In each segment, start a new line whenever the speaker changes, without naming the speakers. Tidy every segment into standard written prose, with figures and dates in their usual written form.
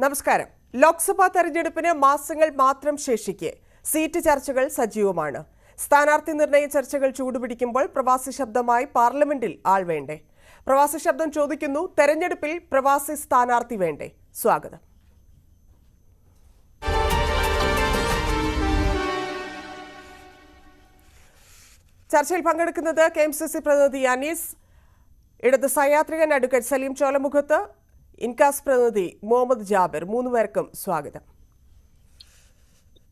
നമസ്കാരം. ലോക്സഭാ തെരഞ്ഞെടുപ്പിന് മാസങ്ങൾ മാത്രം ശേഷിക്കെ സീറ്റ് ചർച്ചകൾ സജീവമാണ്. സ്ഥാനാർത്ഥി നിർണയ ചർച്ചകൾ ചൂടുപിടിക്കുമ്പോൾ പ്രവാസി ശബ്ദമായി പാർലമെന്റിൽ ആൾ വേണ്ടേ? പ്രവാസി ശബ്ദം ചോദിക്കുന്നു, തെരഞ്ഞെടുപ്പിൽ പ്രവാസി സ്ഥാനാർത്ഥി വേണ്ടേ? സ്വാഗതം. ചർച്ചയിൽ പങ്കെടുക്കുന്നത് KMCC പ്രതിനിധി അനീസ്, ഇടത് സഹയാത്രികൻ അഡ്വക്കേറ്റ് സലീം ചോലമുഖത്ത്, ഇൻകാസ് പ്രതിനിധി മുഹമ്മദ് ജാബിർ. മൂന്നുപേർക്കും സ്വാഗതം.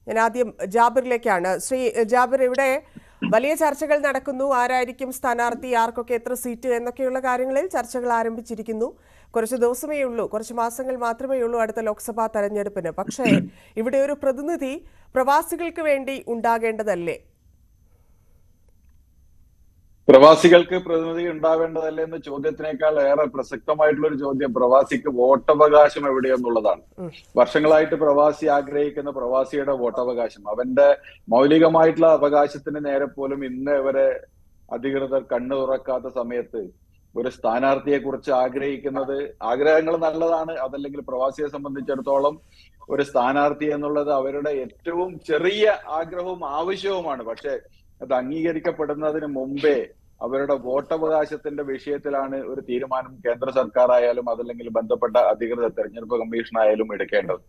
ഞാൻ ആദ്യം ജാബിറിലേക്കാണ്. ശ്രീ ജാബിർ, ഇവിടെ വലിയ ചർച്ചകൾ നടക്കുന്നു. ആരായിരിക്കും സ്ഥാനാർത്ഥി, ആർക്കൊക്കെ എത്ര സീറ്റ് എന്നൊക്കെയുള്ള കാര്യങ്ങളിൽ ചർച്ചകൾ ആരംഭിച്ചിരിക്കുന്നു. കുറച്ച് ദിവസമേ ഉള്ളൂ, കുറച്ച് മാസങ്ങൾ മാത്രമേ ഉള്ളൂ അടുത്ത ലോക്സഭാ തെരഞ്ഞെടുപ്പിന്. പക്ഷേ ഇവിടെ ഒരു പ്രതിനിധി പ്രവാസികൾക്ക് വേണ്ടി ഉണ്ടാകേണ്ടതല്ലേ?
പ്രവാസികൾക്ക് പ്രതിനിധി ഉണ്ടാവേണ്ടതല്ലേ എന്ന ചോദ്യത്തിനേക്കാൾ ഏറെ പ്രസക്തമായിട്ടുള്ള ഒരു ചോദ്യം പ്രവാസിക്ക് വോട്ടവകാശം എവിടെയെന്നുള്ളതാണ്. വർഷങ്ങളായിട്ട് പ്രവാസി ആഗ്രഹിക്കുന്ന പ്രവാസിയുടെ വോട്ടവകാശം, അവന്റെ മൗലികമായിട്ടുള്ള അവകാശത്തിന് നേരെ പോലും ഇന്ന് വരെ അധികൃതർ കണ്ണു തുറക്കാത്ത സമയത്ത് ഒരു സ്ഥാനാർത്ഥിയെ കുറിച്ച് ആഗ്രഹിക്കുന്നത്, ആഗ്രഹങ്ങൾ നല്ലതാണ്, അതല്ലെങ്കിൽ പ്രവാസിയെ സംബന്ധിച്ചിടത്തോളം ഒരു സ്ഥാനാർത്ഥി എന്നുള്ളത് അവരുടെ ഏറ്റവും ചെറിയ ആഗ്രഹവും ആവശ്യവുമാണ്. പക്ഷെ അത് അംഗീകരിക്കപ്പെടുന്നതിന് മുമ്പേ അവരുടെ വോട്ടവകാശത്തിന്റെ വിഷയത്തിലാണ് ഒരു തീരുമാനം കേന്ദ്ര സർക്കാർ ആയാലും അതല്ലെങ്കിൽ ബന്ധപ്പെട്ട അധികൃതർ, തെരഞ്ഞെടുപ്പ് കമ്മീഷൻ ആയാലും എടുക്കേണ്ടത്.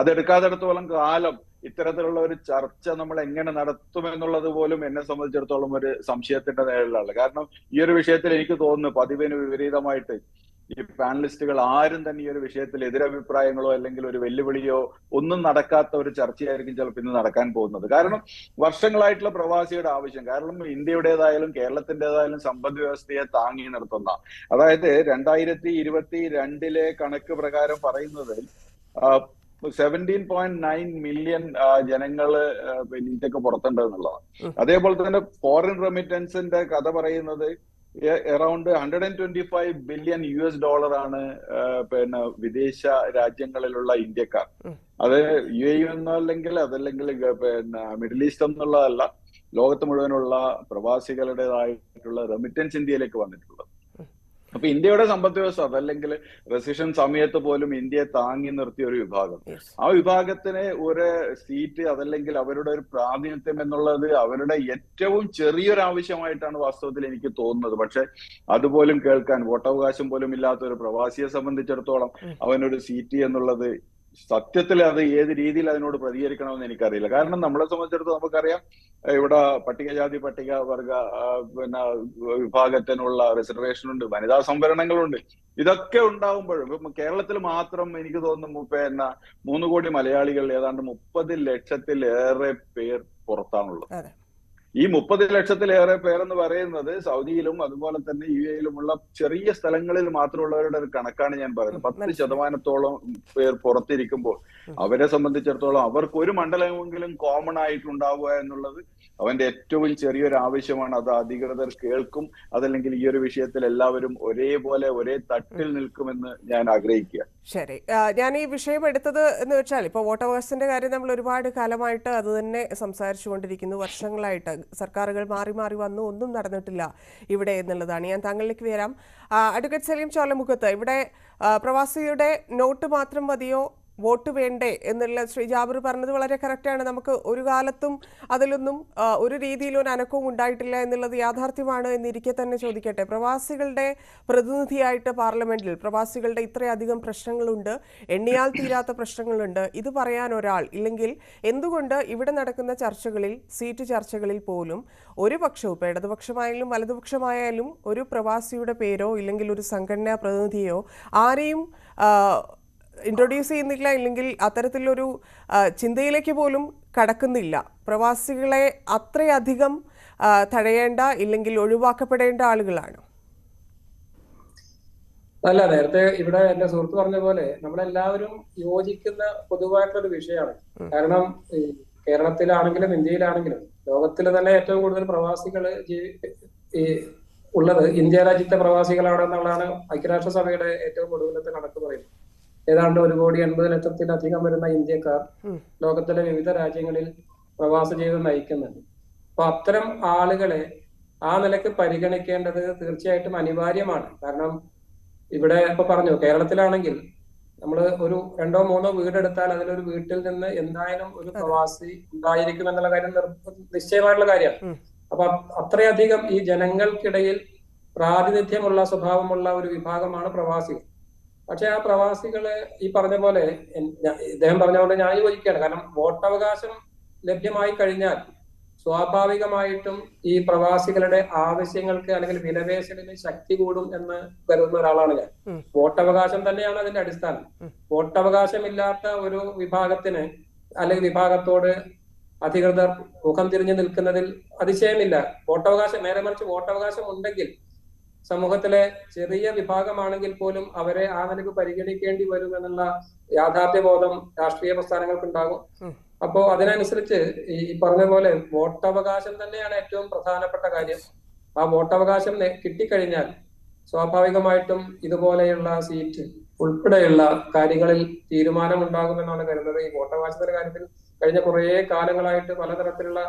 അതെടുക്കാത്തിടത്തോളം കാലം ഇത്തരത്തിലുള്ള ഒരു ചർച്ച നമ്മൾ എങ്ങനെ നടത്തുമെന്നുള്ളത് പോലും എന്നെ സംബന്ധിച്ചിടത്തോളം ഒരു സംശയത്തിന്റെ നിഴലിലാണ്. കാരണം ഈ ഒരു വിഷയത്തിൽ എനിക്ക് തോന്നുന്നു പതിവിന് വിപരീതമായിട്ട് ഈ പാനലിസ്റ്റുകൾ ആരും തന്നെ ഈ ഒരു വിഷയത്തിൽ എതിരഭിപ്രായങ്ങളോ അല്ലെങ്കിൽ ഒരു വെല്ലുവിളിയോ ഒന്നും നടക്കാത്ത ഒരു ചർച്ചയായിരിക്കും ചിലപ്പോൾ ഇന്ന് നടക്കാൻ പോകുന്നത്. കാരണം വർഷങ്ങളായിട്ടുള്ള പ്രവാസിയുടെ ആവശ്യം, കാരണം ഇന്ത്യയുടേതായാലും കേരളത്തിൻ്റെതായാലും സമ്പദ് വ്യവസ്ഥയെ താങ്ങി നിർത്തുന്ന, അതായത് 2022 കണക്ക് പ്രകാരം പറയുന്നത് 17.9 മില്യൺ ജനങ്ങള് ഇന്ത്യക്ക് പുറത്തുണ്ട് എന്നുള്ളതാണ്. അതേപോലെ തന്നെ ഫോറിൻ റെമിറ്റൻസിന്റെ കഥ പറയുന്നത് അറൌണ്ട് $125 ബില്യൺ ആണ് വിദേശ രാജ്യങ്ങളിലുള്ള ഇന്ത്യക്കാർ. അത് UAE എന്നല്ലെങ്കിൽ അതല്ലെങ്കിൽ മിഡിൽ ഈസ്റ്റ് എന്നുള്ളതല്ല, ലോകത്ത് മുഴുവനുള്ള പ്രവാസികളുടേതായിട്ടുള്ള റെമിറ്റൻസ് ഇന്ത്യയിലേക്ക് വന്നിട്ടുള്ളത്. അപ്പൊ ഇന്ത്യയുടെ സമ്പദ് വ്യവസ്ഥ അതല്ലെങ്കിൽ റെസിഷൻ സമയത്ത് പോലും ഇന്ത്യയെ താങ്ങി നിർത്തിയ ഒരു വിഭാഗം, ആ വിഭാഗത്തിന് ഒരു സീറ്റ് അതല്ലെങ്കിൽ അവരുടെ ഒരു പ്രാതിനിധ്യം എന്നുള്ളത് അവരുടെ ഏറ്റവും ചെറിയൊരു ആവശ്യമായിട്ടാണ് വാസ്തവത്തിൽ എനിക്ക് തോന്നുന്നത്. പക്ഷെ അതുപോലും കേൾക്കാൻ, വോട്ടവകാശം പോലും ഇല്ലാത്ത ഒരു പ്രവാസിയെ സംബന്ധിച്ചിടത്തോളം അവനൊരു സീറ്റ് എന്നുള്ളത് സത്യത്തിൽ അത് ഏത് രീതിയിൽ അതിനോട് പ്രതികരിക്കണമെന്ന് എനിക്കറിയില്ല. കാരണം നമ്മളെ സംബന്ധിച്ചിടത്തോളം നമുക്കറിയാം, ഇവിടെ പട്ടികജാതി പട്ടികവർഗ വിഭാഗത്തിനുള്ള റിസർവേഷൻ ഉണ്ട്, വനിതാ സംവരണങ്ങളുണ്ട്. ഇതൊക്കെ ഉണ്ടാവുമ്പോഴും ഇപ്പൊ കേരളത്തിൽ മാത്രം എനിക്ക് തോന്നുന്നു 3 കോടി മലയാളികൾ, ഏതാണ്ട് 30 ലക്ഷത്തിലേറെ പേർ പുറത്താണുള്ളത്. ഈ 30 ലക്ഷത്തിലേറെ പേരെന്ന് പറയുന്നത് സൗദിയിലും അതുപോലെ തന്നെ UAEയിലുമുള്ള ചെറിയ സ്ഥലങ്ങളിൽ മാത്രമുള്ളവരുടെ ഒരു കണക്കാണ് ഞാൻ പറയുന്നത്. 10% പേർ പുറത്തിരിക്കുമ്പോൾ അവരെ സംബന്ധിച്ചിടത്തോളം അവർക്ക് ഒരു മണ്ഡലമെങ്കിലും കോമൺ ആയിട്ടുണ്ടാവുക എന്നുള്ളത് അവന്റെ ഏറ്റവും ചെറിയൊരു ആവശ്യമാണ്. അത് അധികൃതർ കേൾക്കും, അതല്ലെങ്കിൽ ഈ ഒരു വിഷയത്തിൽ എല്ലാവരും ഒരേപോലെ ഒരേ തട്ടിൽ നിൽക്കുമെന്ന് ഞാൻ ആഗ്രഹിക്കുക.
ശരി, ഞാൻ ഈ വിഷയം എടുത്തത് എന്ന് വെച്ചാൽ ഇപ്പോൾ വോട്ടവകാശത്തിന്റെ കാര്യം നമ്മൾ ഒരുപാട് കാലമായിട്ട് അത് തന്നെ സംസാരിച്ചു കൊണ്ടിരിക്കുന്നു. വർഷങ്ങളായിട്ട് സർക്കാരുകൾ മാറി മാറി വന്നു, ഒന്നും നടന്നിട്ടില്ല ഇവിടെ എന്നുള്ളതാണ്. ഞാൻ താങ്കളിലേക്ക് വരാം. അഡ്വക്കേറ്റ് സലീം ചോലമുഖത്ത്, ഇവിടെ പ്രവാസിയുടെ നോട്ട് മാത്രം മതിയോ, വോട്ട് വേണ്ടേ എന്നുള്ള ശ്രീ ജാബിർ പറഞ്ഞത് വളരെ കറക്റ്റാണ്. നമുക്ക് ഒരു കാലത്തും അതിലൊന്നും ഒരു രീതിയിലും ഒരു അനക്കവും ഉണ്ടായിട്ടില്ല എന്നുള്ളത് യാഥാർത്ഥ്യമാണ് എന്നിരിക്കെ തന്നെ ചോദിക്കട്ടെ, പ്രവാസികളുടെ പ്രതിനിധിയായിട്ട് പാർലമെന്റിൽ പ്രവാസികളുടെ ഇത്രയധികം പ്രശ്നങ്ങളുണ്ട്, എണ്ണിയാൽ തീരാത്ത പ്രശ്നങ്ങളുണ്ട്, ഇത് പറയാൻ ഒരാൾ ഇല്ലെങ്കിൽ എന്തുകൊണ്ട് ഇവിടെ നടക്കുന്ന ചർച്ചകളിൽ, സീറ്റ് ചർച്ചകളിൽ പോലും ഒരു പക്ഷവും, ഇപ്പോൾ ഇടതുപക്ഷമായാലും വലതുപക്ഷമായാലും ഒരു പ്രവാസിയുടെ പേരോ ഇല്ലെങ്കിൽ ഒരു സംഘടനാ പ്രതിനിധിയോ ആരെയും ഇൻട്രൊഡ്യൂസ് ചെയ്യുന്നില്ല, ഇല്ലെങ്കിൽ അത്തരത്തിലൊരു ചിന്തയിലേക്ക് പോലും കടക്കുന്നില്ല? പ്രവാസികളെ അത്രയധികം തടയേണ്ട ഇല്ലെങ്കിൽ ഒഴിവാക്കപ്പെടേണ്ട ആളുകളാണ്?
അല്ല, നേരത്തെ ഇവിടെ എന്റെ സുഹൃത്ത് പറഞ്ഞ പോലെ നമ്മളെല്ലാവരും യോജിക്കുന്ന പൊതുവായിട്ടുള്ളൊരു വിഷയമാണ്. കാരണം കേരളത്തിലാണെങ്കിലും ഇന്ത്യയിലാണെങ്കിലും ലോകത്തിൽ തന്നെ ഏറ്റവും കൂടുതൽ പ്രവാസികൾ ഉള്ളത് ഇന്ത്യ രാജ്യത്തെ പ്രവാസികളാണെന്നുള്ളതാണ് ഐക്യരാഷ്ട്രസഭയുടെ ഏറ്റവും ഒടുവിലത്തെ കണക്ക് പറയുന്നത്. ഏതാണ്ട് 1,80,00,000-ലധികം വരുന്ന ഇന്ത്യക്കാർ ലോകത്തിലെ വിവിധ രാജ്യങ്ങളിൽ പ്രവാസ ജീവിതം നയിക്കുന്നുണ്ട്. അപ്പൊ അത്തരം ആളുകളെ ആ നിലയ്ക്ക് പരിഗണിക്കേണ്ടത് തീർച്ചയായിട്ടും അനിവാര്യമാണ്. കാരണം ഇവിടെ ഇപ്പൊ പറഞ്ഞു, കേരളത്തിലാണെങ്കിൽ നമ്മൾ ഒരു 2-3 വീടെടുത്താൽ അതിലൊരു വീട്ടിൽ നിന്ന് എന്തായാലും ഒരു പ്രവാസി ഉണ്ടായിരിക്കും എന്നുള്ള കാര്യം നിശ്ചയമായിട്ടുള്ള കാര്യമാണ്. അപ്പൊ അത്രയധികം ഈ ജനങ്ങൾക്കിടയിൽ പ്രാതിനിധ്യമുള്ള സ്വഭാവമുള്ള ഒരു വിഭാഗമാണ് പ്രവാസികൾ. പക്ഷെ ആ പ്രവാസികള് ഈ പറഞ്ഞ പോലെ ഇദ്ദേഹം പറഞ്ഞ പോലെ ഞാൻ യോജിക്കുകയാണ്. കാരണം വോട്ടവകാശം ലഭ്യമായി കഴിഞ്ഞാൽ സ്വാഭാവികമായിട്ടും ഈ പ്രവാസികളുടെ ആവശ്യങ്ങൾക്ക് അല്ലെങ്കിൽ വിലപേശലിന് ശക്തി കൂടും എന്ന് കരുതുന്ന ഒരാളാണ് ഞാൻ. വോട്ടവകാശം തന്നെയാണ് അതിന്റെ അടിസ്ഥാനം. വോട്ടവകാശമില്ലാത്ത ഒരു വിഭാഗത്തിന് അല്ലെങ്കിൽ വിഭാഗത്തോട് അധികൃതർ മുഖം തിരിഞ്ഞു നിൽക്കുന്നതിൽ അതിശയമില്ല. നേരെ മറിച്ച് വോട്ടവകാശം ഉണ്ടെങ്കിൽ സമൂഹത്തിലെ ചെറിയ വിഭാഗമാണെങ്കിൽ പോലും അവരെ ആ നിലക്ക് പരിഗണിക്കേണ്ടി വരും എന്നുള്ള യാഥാർത്ഥ്യബോധം രാഷ്ട്രീയ പ്രസ്ഥാനങ്ങൾക്കുണ്ടാകും. അപ്പോ അതിനനുസരിച്ച് ഈ പറഞ്ഞ പോലെ വോട്ടവകാശം തന്നെയാണ് ഏറ്റവും പ്രധാനപ്പെട്ട കാര്യം. ആ വോട്ടവകാശം കിട്ടിക്കഴിഞ്ഞാൽ സ്വാഭാവികമായിട്ടും ഇതുപോലെയുള്ള സീറ്റ് ഉൾപ്പെടെയുള്ള കാര്യങ്ങളിൽ തീരുമാനം ഉണ്ടാകുമെന്നാണ് കരുതുന്നത്. ഈ വോട്ടവകാശത്തിന്റെ കാര്യത്തിൽ കഴിഞ്ഞ കുറേ കാലങ്ങളായിട്ട് പലതരത്തിലുള്ള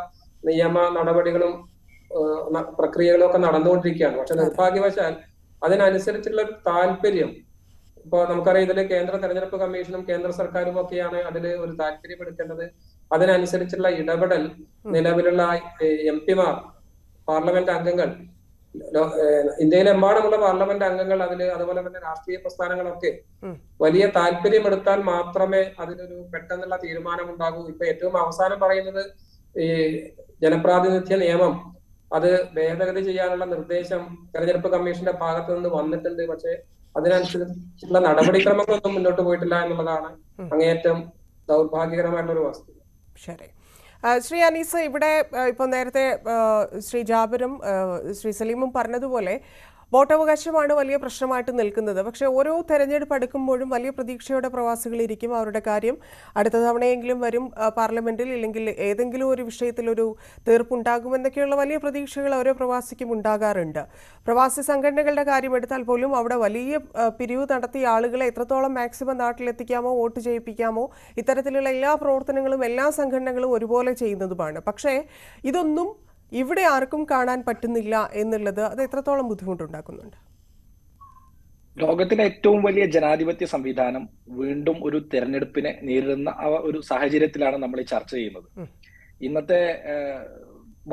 നിയമ നടപടികളും പ്രക്രിയകളും ഒക്കെ നടന്നുകൊണ്ടിരിക്കുകയാണ്. പക്ഷെ നിർഭാഗ്യവശാൽ അതിനനുസരിച്ചുള്ള ഒരു താല്പര്യം ഇപ്പൊ നമുക്കറിയാം, ഇതില് കേന്ദ്ര തെരഞ്ഞെടുപ്പ് കമ്മീഷനും കേന്ദ്ര സർക്കാരും ഒക്കെയാണ് അതിൽ ഒരു താല്പര്യപ്പെടുത്തേണ്ടത്. അതിനനുസരിച്ചുള്ള ഇടപെടൽ നിലവിലുള്ള MP-മാർ, പാർലമെന്റ് അംഗങ്ങൾ, ഇന്ത്യയിലെമ്പാടുമുള്ള പാർലമെന്റ് അംഗങ്ങൾ അതുപോലെ തന്നെ രാഷ്ട്രീയ പ്രസ്ഥാനങ്ങളൊക്കെ വലിയ താല്പര്യമെടുത്താൽ മാത്രമേ അതിനൊരു പെട്ടെന്നുള്ള തീരുമാനം ഉണ്ടാകൂ. ഇപ്പൊ ഏറ്റവും അവസാനം പറയുന്നത് ഈ ജനപ്രാതിനിധ്യ നിയമം അത് ഭേദഗതി ചെയ്യാനുള്ള നിർദ്ദേശം തെരഞ്ഞെടുപ്പ് കമ്മീഷന്റെ ഭാഗത്തു നിന്ന് വന്നിട്ടുണ്ട്. പക്ഷെ അതിനനുസരിച്ചുള്ള നടപടിക്രമങ്ങളൊന്നും മുന്നോട്ട് പോയിട്ടില്ല എന്നുള്ളതാണ് അങ്ങേയറ്റം ദൗർഭാഗ്യകരമായിട്ടുള്ള ഒരു വസ്തുത.
ശരി, ശ്രീ അനീസ്, ഇവിടെ ഇപ്പോൾ നേരത്തെ ശ്രീ ജാബിറും ശ്രീ സലീമും പറഞ്ഞതുപോലെ വോട്ടവകാശമാണ് വലിയ പ്രശ്നമായിട്ട് നിൽക്കുന്നത്. പക്ഷേ ഓരോ തെരഞ്ഞെടുപ്പ് അടുക്കുമ്പോഴും വലിയ പ്രതീക്ഷയോടെ പ്രവാസികൾ ഇരിക്കും. അവരുടെ കാര്യം അടുത്ത തവണയെങ്കിലും വരും പാർലമെന്റിൽ, ഇല്ലെങ്കിൽ ഏതെങ്കിലും ഒരു വിഷയത്തിലൊരു തീർപ്പുണ്ടാകുമെന്നൊക്കെയുള്ള വലിയ പ്രതീക്ഷകൾ ഓരോ പ്രവാസിക്കും ഉണ്ടാകാറുണ്ട്. പ്രവാസി സംഘടനകളുടെ കാര്യം എടുത്താൽ പോലും അവിടെ വലിയ പിരിവ് നടത്തിയ ആളുകളെ എത്രത്തോളം മാക്സിമം നാട്ടിലെത്തിക്കാമോ, വോട്ട് ചെയ്യിപ്പിക്കാമോ, ഇത്തരത്തിലുള്ള എല്ലാ പ്രവർത്തനങ്ങളും എല്ലാ സംഘടനകളും ഒരുപോലെ ചെയ്യുന്നതുമാണ്. പക്ഷേ ഇതൊന്നും ഇവിടെ ആർക്കും കാണാൻ പറ്റുന്നില്ല എന്നുള്ളത് അത് എത്രത്തോളം ബുദ്ധിമുട്ടുണ്ടാക്കുന്നുണ്ട്?
ലോകത്തിലെ ഏറ്റവും വലിയ ജനാധിപത്യ സംവിധാനം വീണ്ടും ഒരു തെരഞ്ഞെടുപ്പിനെ നേരിടുന്ന ഒരു സാഹചര്യത്തിലാണ് നമ്മൾ ഈ ചർച്ച ചെയ്യുന്നത്. ഇന്നത്തെ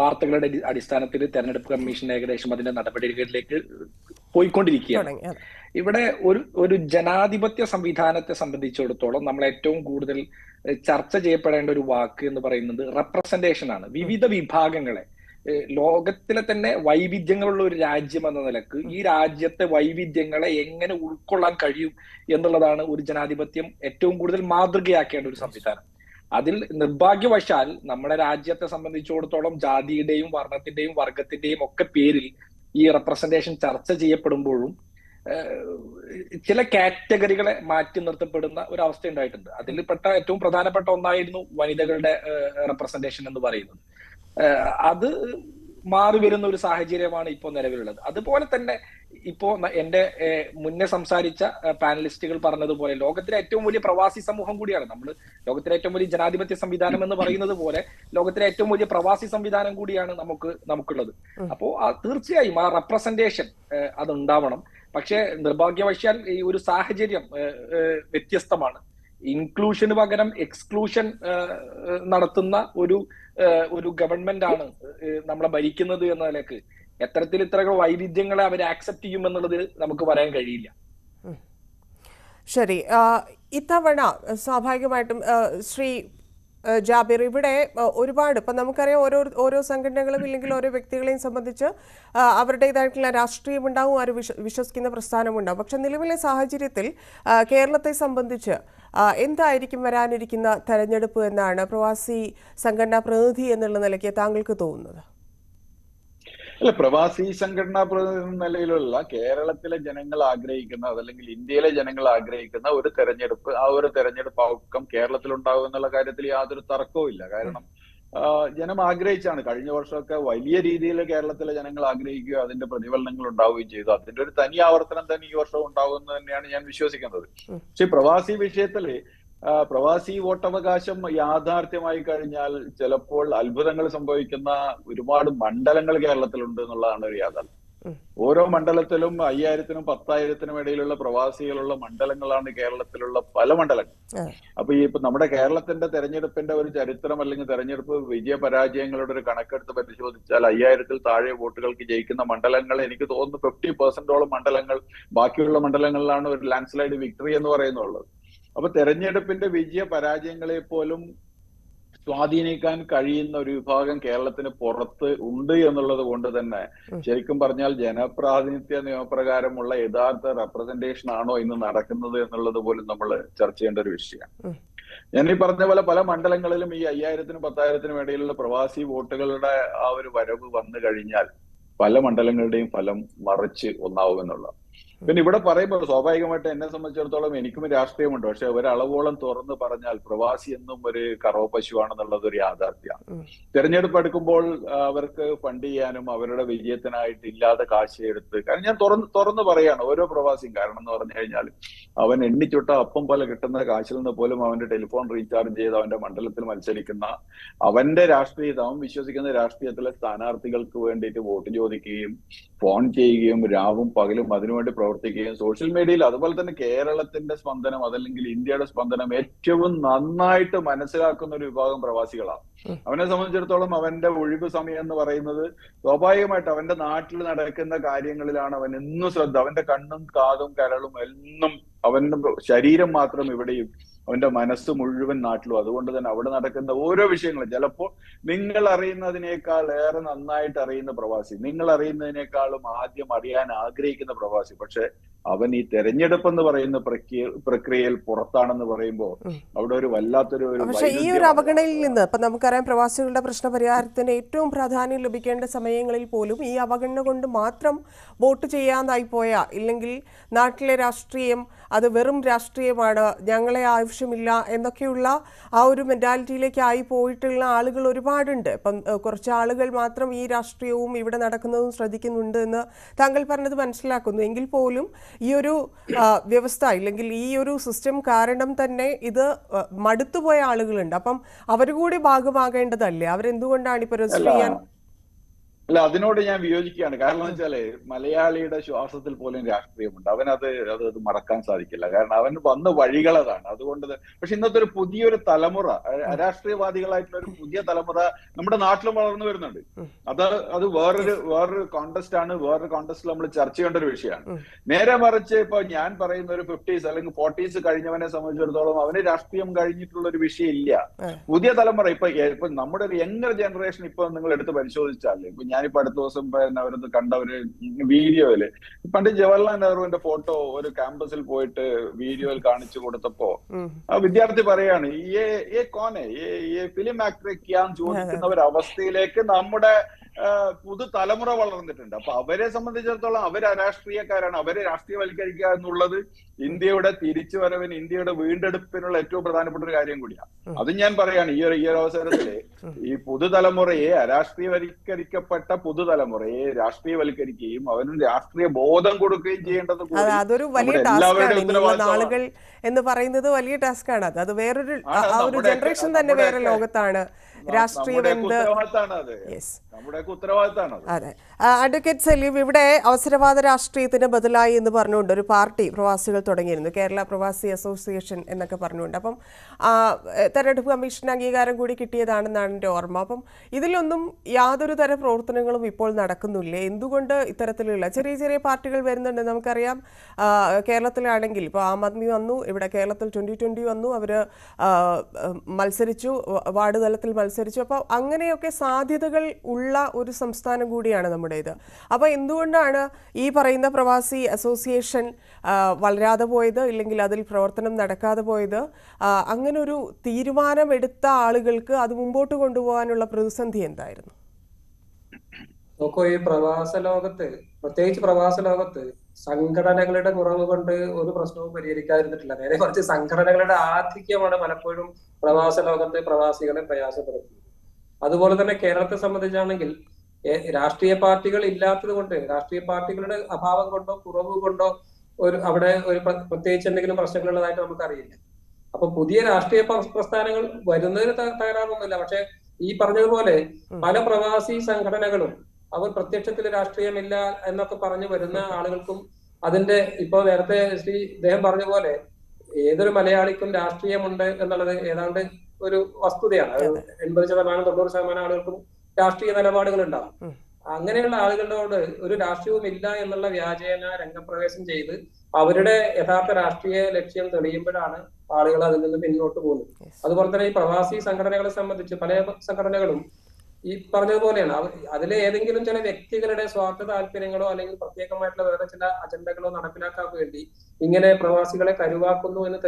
വാർത്തകളുടെ അടിസ്ഥാനത്തിൽ തെരഞ്ഞെടുപ്പ് കമ്മീഷൻ ഏകദേശം അതിന്റെ നടപടികളിലേക്ക് പോയിക്കൊണ്ടിരിക്കുകയാണ്. ഇവിടെ ഒരു ജനാധിപത്യ സംവിധാനത്തെ സംബന്ധിച്ചിടത്തോളം നമ്മൾ ഏറ്റവും കൂടുതൽ ചർച്ച ചെയ്യപ്പെടേണ്ട ഒരു വാക്ക് എന്ന് പറയുന്നത് റെപ്രസെന്റേഷൻ ആണ്. വിവിധ വിഭാഗങ്ങളെ, ലോകത്തിലെ തന്നെ വൈവിധ്യങ്ങളുള്ള ഒരു രാജ്യം എന്ന നിലക്ക് ഈ രാജ്യത്തെ വൈവിധ്യങ്ങളെ എങ്ങനെ ഉൾക്കൊള്ളാൻ കഴിയും എന്നുള്ളതാണ് ഒരു ജനാധിപത്യം ഏറ്റവും കൂടുതൽ മാതൃകയാക്കേണ്ട ഒരു സംവിധാനം. അതിൽ നിർഭാഗ്യവശാൽ നമ്മുടെ രാജ്യത്തെ സംബന്ധിച്ചിടത്തോളം ജാതിയുടെയും വർണ്ണത്തിന്റെയും വർഗത്തിന്റെയും ഒക്കെ പേരിൽ ഈ റെപ്രസെന്റേഷൻ ചർച്ച ചെയ്യപ്പെടുമ്പോഴും ചില കാറ്റഗറികളെ മാറ്റി നിർത്തപ്പെടുന്ന ഒരു അവസ്ഥ ഉണ്ടായിട്ടുണ്ട്. അതിൽപ്പെട്ട ഏറ്റവും പ്രധാനപ്പെട്ട ഒന്നായിരുന്നു വനിതകളുടെ റെപ്രസെന്റേഷൻ എന്ന് പറയുന്നത്. അത് മാറി വരുന്ന ഒരു സാഹചര്യമാണ് ഇപ്പോൾ നിലവിലുള്ളത്. അതുപോലെ തന്നെ ഇപ്പോ എന്റെ മുന്നേ സംസാരിച്ച പാനലിസ്റ്റുകൾ പറഞ്ഞതുപോലെ ലോകത്തിലെ ഏറ്റവും വലിയ പ്രവാസി സമൂഹം കൂടിയാണ് നമ്മൾ. ലോകത്തിലെ ഏറ്റവും വലിയ ജനാധിപത്യ സംവിധാനം എന്ന് പറയുന്നത് പോലെ ലോകത്തിലെ ഏറ്റവും വലിയ പ്രവാസി സംവിധാനം കൂടിയാണ് നമുക്കുള്ളത്. അപ്പോ തീർച്ചയായും ആ റെപ്രസെന്റേഷൻ അതുണ്ടാവണം. പക്ഷെ നിർഭാഗ്യവശാൽ ഈ ഒരു സാഹചര്യം വ്യത്യസ്തമാണ്. ഇൻക്ലൂഷന് പകരം എക്സ്ക്ലൂഷൻ നടത്തുന്ന ഒരു ഗവൺമെന്റ് ആണ് നമ്മളെ ഭരിക്കുന്നത് എന്ന നിലക്ക് എത്തരത്തിൽ ഇത്രകൾ വൈവിധ്യങ്ങളെ അവർ ആക്സെപ്റ്റ് ചെയ്യുമെന്നുള്ളത് നമുക്ക് പറയാൻ കഴിയില്ല.
ശരി, ഇത്തവണ സ്വാഭാവികമായിട്ടും ശ്രീ ജാബിർ, ഇവിടെ ഒരുപാട് ഇപ്പം നമുക്കറിയാം ഓരോ സംഘടനകളും ഇല്ലെങ്കിൽ ഓരോ വ്യക്തികളെയും സംബന്ധിച്ച് അവരുടേതായിട്ടുള്ള രാഷ്ട്രീയമുണ്ടാവും, അവർ വിശ്വസിക്കുന്ന പ്രസ്ഥാനമുണ്ടാവും. പക്ഷെ നിലവിലെ സാഹചര്യത്തിൽ കേരളത്തെ സംബന്ധിച്ച് എന്തായിരിക്കും വരാനിരിക്കുന്ന തെരഞ്ഞെടുപ്പ് എന്നാണ് പ്രവാസി സംഘടനാ പ്രതിനിധി എന്നുള്ള നിലയ്ക്ക് താങ്കൾക്ക് തോന്നുന്നത്?
അല്ല, പ്രവാസി സംഘടനാ പ്രതിനിധി നിലയിലുള്ള കേരളത്തിലെ ജനങ്ങൾ ആഗ്രഹിക്കുന്ന, അതല്ലെങ്കിൽ ഇന്ത്യയിലെ ജനങ്ങൾ ആഗ്രഹിക്കുന്ന ഒരു തെരഞ്ഞെടുപ്പ്, ആ ഒരു തെരഞ്ഞെടുപ്പ് ഔട്ട്കം കേരളത്തിൽ ഉണ്ടാവും എന്നുള്ള കാര്യത്തിൽ യാതൊരു തർക്കവും ഇല്ല. കാരണം ജനം ആഗ്രഹിച്ചാണ്. കഴിഞ്ഞ വർഷമൊക്കെ വലിയ രീതിയിൽ കേരളത്തിലെ ജനങ്ങൾ ആഗ്രഹിക്കുകയോ അതിന്റെ പ്രതിഫലനങ്ങൾ ഉണ്ടാവുകയും ചെയ്തു. അതിന്റെ ഒരു തനി ആവർത്തനം തന്നെ ഈ വർഷം ഉണ്ടാവുമെന്ന് തന്നെയാണ് ഞാൻ വിശ്വസിക്കുന്നത്. പക്ഷെ പ്രവാസി വിഷയത്തില് പ്രവാസി വോട്ടവകാശം യാഥാർത്ഥ്യമായി കഴിഞ്ഞാൽ ചിലപ്പോൾ അത്ഭുതങ്ങൾ സംഭവിക്കുന്ന ഒരുപാട് മണ്ഡലങ്ങൾ കേരളത്തിലുണ്ട് എന്നുള്ളതാണ് ഒരു യാഥാർത്ഥ്യം. ഓരോ മണ്ഡലത്തിലും 5000-നും 10,000-നും ഇടയിലുള്ള പ്രവാസികളുള്ള മണ്ഡലങ്ങളാണ് കേരളത്തിലുള്ള പല മണ്ഡലങ്ങൾ. അപ്പൊ ഇപ്പൊ നമ്മുടെ കേരളത്തിന്റെ തെരഞ്ഞെടുപ്പിന്റെ ഒരു ചരിത്രം അല്ലെങ്കിൽ തെരഞ്ഞെടുപ്പ് വിജയ പരാജയങ്ങളുടെ ഒരു കണക്കെടുത്ത് പരിശോധിച്ചാൽ 5000-ൽ താഴെ വോട്ടുകൾക്ക് ജയിക്കുന്ന മണ്ഡലങ്ങൾ എനിക്ക് തോന്നുന്നു 50% മണ്ഡലങ്ങൾ ബാക്കിയുള്ള മണ്ഡലങ്ങളിലാണ് ഒരു ലാൻഡ് സ്ലൈഡ് വിക്ടറി എന്ന് പറയുന്നുള്ളത്. അപ്പൊ തെരഞ്ഞെടുപ്പിന്റെ വിജയ പരാജയങ്ങളെ പോലും സ്വാധീനിക്കാൻ കഴിയുന്ന ഒരു വിഭാഗം കേരളത്തിന് പുറത്ത് ഉണ്ട് എന്നുള്ളത് കൊണ്ട് തന്നെ ശരിക്കും പറഞ്ഞാൽ ജനപ്രാതിനിധ്യ നിയമപ്രകാരമുള്ള യഥാർത്ഥ റെപ്രസെന്റേഷൻ ആണോ ഇന്ന് നടക്കുന്നത് എന്നുള്ളത് പോലും നമ്മൾ ചർച്ച ചെയ്യേണ്ട ഒരു വിഷയമാണ്. ഞാൻ ഈ പറഞ്ഞ പോലെ പല മണ്ഡലങ്ങളിലും ഈ 5000-നും 10,000-നും ഇടയിലുള്ള പ്രവാസി വോട്ടുകളുടെ ആ ഒരു വരവ് വന്നു കഴിഞ്ഞാൽ പല മണ്ഡലങ്ങളുടെയും ഫലം മറിച്ച് ഒന്നാവുമെന്നുള്ള. പിന്നെ ഇവിടെ പറയുമ്പോൾ സ്വാഭാവികമായിട്ട് എന്നെ സംബന്ധിച്ചിടത്തോളം എനിക്കും രാഷ്ട്രീയമുണ്ട്. പക്ഷെ ഒരളവോളം തുറന്ന് പറഞ്ഞാൽ പ്രവാസി എന്നും ഒരു കറവ പശുവാണെന്നുള്ളത് ഒരു യാഥാർത്ഥ്യമാണ്. തെരഞ്ഞെടുപ്പ് എടുക്കുമ്പോൾ അവർക്ക് ഫണ്ട് ചെയ്യാനും അവരുടെ വിജയത്തിനായിട്ട് ഇല്ലാതെ കാശ് എടുത്ത്, കാരണം ഞാൻ തുറന്ന് പറയാണ് ഓരോ പ്രവാസിയും. കാരണം എന്ന് പറഞ്ഞു കഴിഞ്ഞാൽ അവൻ എണ്ണിച്ചുട്ട അപ്പം പോലെ കിട്ടുന്ന കാശിൽ നിന്ന് പോലും അവന്റെ ടെലിഫോൺ റീചാർജ് ചെയ്ത് അവന്റെ മണ്ഡലത്തിൽ മത്സരിക്കുന്ന അവന്റെ രാഷ്ട്രീയത്തെ അവൻ വിശ്വസിക്കുന്ന രാഷ്ട്രീയത്തിലെ സ്ഥാനാർത്ഥികൾക്ക് വേണ്ടിയിട്ട് വോട്ട് ചോദിക്കുകയും ഫോൺ ചെയ്യുകയും രാവും പകലും അതിനുവേണ്ടി പ്രവർത്തിക്കുകയും സോഷ്യൽ മീഡിയയിൽ അതുപോലെ തന്നെ കേരളത്തിന്റെ സ്പന്ദനം അതല്ലെങ്കിൽ ഇന്ത്യയുടെ സ്പന്ദനം ഏറ്റവും നന്നായിട്ട് മനസ്സിലാക്കുന്ന ഒരു വിഭാഗം പ്രവാസികളാണ്. അവനെ സംബന്ധിച്ചിടത്തോളം അവന്റെ ഒഴിവ് സമയം എന്ന് പറയുന്നത് സ്വാഭാവികമായിട്ട് അവന്റെ നാട്ടിൽ നടക്കുന്ന കാര്യങ്ങളിലാണ് അവൻ എന്നും ശ്രദ്ധ. അവന്റെ കണ്ണും കാതും കരളും എന്നും അവന്റെ ശരീരം മാത്രം ഇവിടെയും അവന്റെ മനസ്സ് മുഴുവൻ നാട്ടിലും. അതുകൊണ്ട് തന്നെ അവിടെ നടക്കുന്ന ഓരോ വിഷയങ്ങളും ചിലപ്പോൾ നിങ്ങൾ അറിയുന്നതിനേക്കാൾ ഏറെ നന്നായിട്ട് അറിയുന്ന പ്രവാസി, നിങ്ങൾ അറിയുന്നതിനേക്കാളും ആദ്യം അറിയാൻ ആഗ്രഹിക്കുന്ന പ്രവാസി. പക്ഷെ അവൻ ഈ തെരഞ്ഞെടുപ്പ് എന്ന് പറയുന്ന പ്രക്രിയയിൽ പുറത്താണെന്ന് പറയുമ്പോൾ അവിടെ ഒരു വല്ലാത്തൊരു.
പക്ഷെ ഈ ഒരു അവഗണനയിൽ നിന്ന് ഇപ്പൊ നമുക്കറിയാം പ്രവാസികളുടെ പ്രശ്ന പരിഹാരത്തിന് ഏറ്റവും പ്രാധാന്യം ലഭിക്കേണ്ട സമയങ്ങളിൽ പോലും ഈ അവഗണന കൊണ്ട് മാത്രം വോട്ട് ചെയ്യാതായി പോയ, ഇല്ലെങ്കിൽ നാട്ടിലെ രാഷ്ട്രീയം അത് വെറും രാഷ്ട്രീയമാണ്, ഞങ്ങളെ ആവശ്യമില്ല എന്നൊക്കെയുള്ള ആ ഒരു മെന്റാലിറ്റിയിലേക്ക് ആയി പോയിട്ടുള്ള ആളുകൾ ഒരുപാടുണ്ട്. ഇപ്പം കുറച്ച് ആളുകൾ മാത്രം ഈ രാഷ്ട്രീയവും ഇവിടെ നടക്കുന്നതും ശ്രദ്ധിക്കുന്നുണ്ട് എന്ന് താങ്കൾ പറഞ്ഞത് മനസ്സിലാക്കുന്നു. എങ്കിൽ പോലും ഈ ഒരു വ്യവസ്ഥ ഇല്ലെങ്കിൽ ഈ ഒരു സിസ്റ്റം കാരണം തന്നെ ഇത് മടുത്തുപോയ ആളുകളുണ്ട്. അപ്പം അവരുകൂടി ഭാഗമാകേണ്ടതല്ലേ? അവരെന്തുകൊണ്ടാണ് ഇപ്പൊ രജിസ്റ്റർ ചെയ്യാൻ?
അല്ല, അതിനോട് ഞാൻ വിയോജിക്കുകയാണ്. കാരണം എന്ന് വെച്ചാല് മലയാളിയുടെ ശ്വാസത്തിൽ പോലും രാഷ്ട്രീയമുണ്ട്. അവനത് മറക്കാൻ സാധിക്കില്ല. കാരണം അവൻ വന്ന വഴികളതാണ്. അതുകൊണ്ട് പക്ഷെ ഇന്നത്തെ ഒരു പുതിയൊരു തലമുറ, അരാഷ്ട്രീയവാദികളായിട്ടുള്ള ഒരു പുതിയ തലമുറ നമ്മുടെ നാട്ടിലും വളർന്നു വരുന്നുണ്ട്. അത് വേറൊരു കോൺടെസ്റ്റ് ആണ്. വേറൊരു കോൺടെസ്റ്റിൽ നമ്മൾ ചർച്ച ചെയ്യേണ്ട ഒരു വിഷയമാണ്. നേരെ മറിച്ച് ഇപ്പൊ ഞാൻ പറയുന്ന ഒരു 50s അല്ലെങ്കിൽ 40s കഴിഞ്ഞവനെ സംബന്ധിച്ചിടത്തോളം അവന് രാഷ്ട്രീയം കഴിഞ്ഞിട്ടുള്ള ഒരു വിഷയം ഇല്ല. പുതിയ തലമുറ ഇപ്പൊ നമ്മുടെ ഒരു യങ്ങർ ജനറേഷൻ ഇപ്പൊ നിങ്ങൾ എടുത്ത് പരിശോധിച്ചാൽ, ഇപ്പൊ ഞാനിപ്പോ അടുത്ത ദിവസം അവരത് കണ്ട ഒരു വീഡിയോയില് പണ്ട് ജവഹർലാൽ നെഹ്റുവിന്റെ ഫോട്ടോ ഒരു ക്യാമ്പസിൽ പോയിട്ട് വീഡിയോയിൽ കാണിച്ചു കൊടുത്തപ്പോ ആ വിദ്യാർത്ഥി പറയാണ് ഫിലിം ആക്ടറെ ചോദിക്കുന്ന ഒരു അവസ്ഥയിലേക്ക് നമ്മുടെ പുതുതലമുറ വളർന്നിട്ടുണ്ട്. അപ്പൊ അവരെ സംബന്ധിച്ചിടത്തോളം അവർ അരാഷ്ട്രീയക്കാരാണ്. അവരെ രാഷ്ട്രീയവൽക്കരിക്കുക എന്നുള്ളത് ഇന്ത്യയുടെ തിരിച്ചുവരവിന്, ഇന്ത്യയുടെ വീണ്ടെടുപ്പിനുള്ള ഏറ്റവും പ്രധാനപ്പെട്ട ഒരു കാര്യം കൂടിയാണ്. അതും ഞാൻ പറയാണ് ഈ ഒരു അവസരത്തില് ഈ പുതുതലമുറയെ, അരാഷ്ട്രീയവൽക്കരിക്കപ്പെട്ട പുതുതലമുറയെ രാഷ്ട്രീയവൽക്കരിക്കുകയും അവന് രാഷ്ട്രീയ ബോധം കൊടുക്കുകയും ചെയ്യേണ്ടത്
അതൊരു വലിയ ടാസ്കാണ്. നാളുകൾ എന്ന് പറയുന്നത് വലിയ ടാസ്കാണ്. അത് വേറൊരു ജനറേഷൻ തന്നെ വേറെ ലോകത്താണ്. രാഷ്ട്രീയം അതെ. അഡ്വക്കേറ്റ് സലീം, ഇവിടെ അവസരവാദ രാഷ്ട്രീയത്തിന് ബദലായി എന്ന് പറഞ്ഞുകൊണ്ട് ഒരു പാർട്ടി പ്രവാസികൾ തുടങ്ങിയിരുന്നു, കേരള പ്രവാസി അസോസിയേഷൻ എന്നൊക്കെ പറഞ്ഞുകൊണ്ട്. അപ്പം തെരഞ്ഞെടുപ്പ് കമ്മീഷൻ അംഗീകാരം കൂടി കിട്ടിയതാണെന്നാണ് എൻ്റെ ഓർമ്മ. അപ്പം ഇതിലൊന്നും യാതൊരു തര പ്രവർത്തനങ്ങളും ഇപ്പോൾ നടക്കുന്നില്ലേ? എന്തുകൊണ്ട് ഇത്തരത്തിലുള്ള ചെറിയ ചെറിയ പാർട്ടികൾ വരുന്നുണ്ട്? നമുക്കറിയാം കേരളത്തിലാണെങ്കിൽ ഇപ്പോൾ ആം ആദ്മി വന്നു, ഇവിടെ കേരളത്തിൽ 2020 വന്നു, അവർ മത്സരിച്ചു, വാർഡ് തലത്തിൽ മത്സരിച്ചു. അപ്പോൾ അങ്ങനെയൊക്കെ സാധ്യതകൾ ഉള്ള ഒരു സംസ്ഥാനം കൂടിയാണ് നമ്മുടേത്. അപ്പോൾ എന്തുകൊണ്ടാണ് ഈ പറയുന്ന പ്രവാസി അസോസിയേഷൻ വളരാതെ പോയത്, ഇല്ലെങ്കിൽ അതിൽ പ്രവർത്തനം നടക്കാതെ പോയത്? അങ്ങനെ ഒരു തീരുമാനമെടുത്ത ആളുകൾക്ക് അത് മുമ്പോട്ട് കൊണ്ടുപോകാനുള്ള പ്രതിസന്ധി എന്തായിരുന്നു?
നോക്കൂ, ഈ പ്രവാസ ലോകത്ത്, പ്രത്യേകിച്ച് പ്രവാസ ലോകത്ത് സംഘടനകളുടെ കുറവ് കൊണ്ട് ഒരു പ്രശ്നവും പരിഹരിക്കാതിരുന്നിട്ടില്ല. നേരെ കുറച്ച് സംഘടനകളുടെ ആധിക്യമാണ് പലപ്പോഴും പ്രവാസ ലോകത്തെ പ്രവാസികളെ പ്രയാസപ്പെടുത്തുന്നത്. അതുപോലെ തന്നെ കേരളത്തെ സംബന്ധിച്ചാണെങ്കിൽ രാഷ്ട്രീയ പാർട്ടികൾ ഇല്ലാത്തത് കൊണ്ട്, രാഷ്ട്രീയ പാർട്ടികളുടെ അഭാവം കൊണ്ടോ കുറവ് കൊണ്ടോ അവിടെ ഒരു പ്രത്യേകിച്ച് എന്തെങ്കിലും പ്രശ്നങ്ങളുള്ളതായിട്ട് നമുക്കറിയില്ല. അപ്പൊ പുതിയ രാഷ്ട്രീയ പ്രസ്ഥാനങ്ങൾ വരുന്നതിന് തകരാറൊന്നുമില്ല. പക്ഷെ ഈ പറഞ്ഞതുപോലെ പല പ്രവാസി സംഘടനകളും അവർ പ്രത്യക്ഷത്തിൽ രാഷ്ട്രീയമില്ല എന്നൊക്കെ പറഞ്ഞു വരുന്ന ആളുകൾക്കും അതിന്റെ ഇപ്പൊ നേരത്തെ ഇദ്ദേഹം പറഞ്ഞ പോലെ ഏതൊരു മലയാളിക്കും രാഷ്ട്രീയമുണ്ട് എന്നുള്ളത് ഏതാണ്ട് ഒരു വസ്തുതയാണ്. 80% 90% ആളുകൾക്കും രാഷ്ട്രീയ നിലപാടുകൾ ഉണ്ടാവും. അങ്ങനെയുള്ള ആളുകളോട് ഒരു രാഷ്ട്രീയവും ഇല്ല എന്നുള്ള വ്യാജേന രംഗപ്രവേശം ചെയ്ത് അവരുടെ യഥാർത്ഥ രാഷ്ട്രീയ ലക്ഷ്യം തെളിയുമ്പോഴാണ് ആളുകൾ അതിൽ നിന്ന് പിന്നോട്ട് പോകുന്നത്. അതുപോലെ തന്നെ ഈ പ്രവാസി സംഘടനകളെ സംബന്ധിച്ച് പല സംഘടനകളും ഈ പറഞ്ഞതുപോലെയാണ്. അതിലെ ഏതെങ്കിലും ചില വ്യക്തികളുടെ സ്വാർത്ഥ താല്പര്യങ്ങളോ അല്ലെങ്കിൽ പ്രത്യേകമായിട്ടുള്ള വേറെ ചില അജണ്ടകളോ നടപ്പിലാക്കാൻ വേണ്ടി ഇങ്ങനെ പ്രവാസികളെ കരുവാക്കുന്നു എന്ന്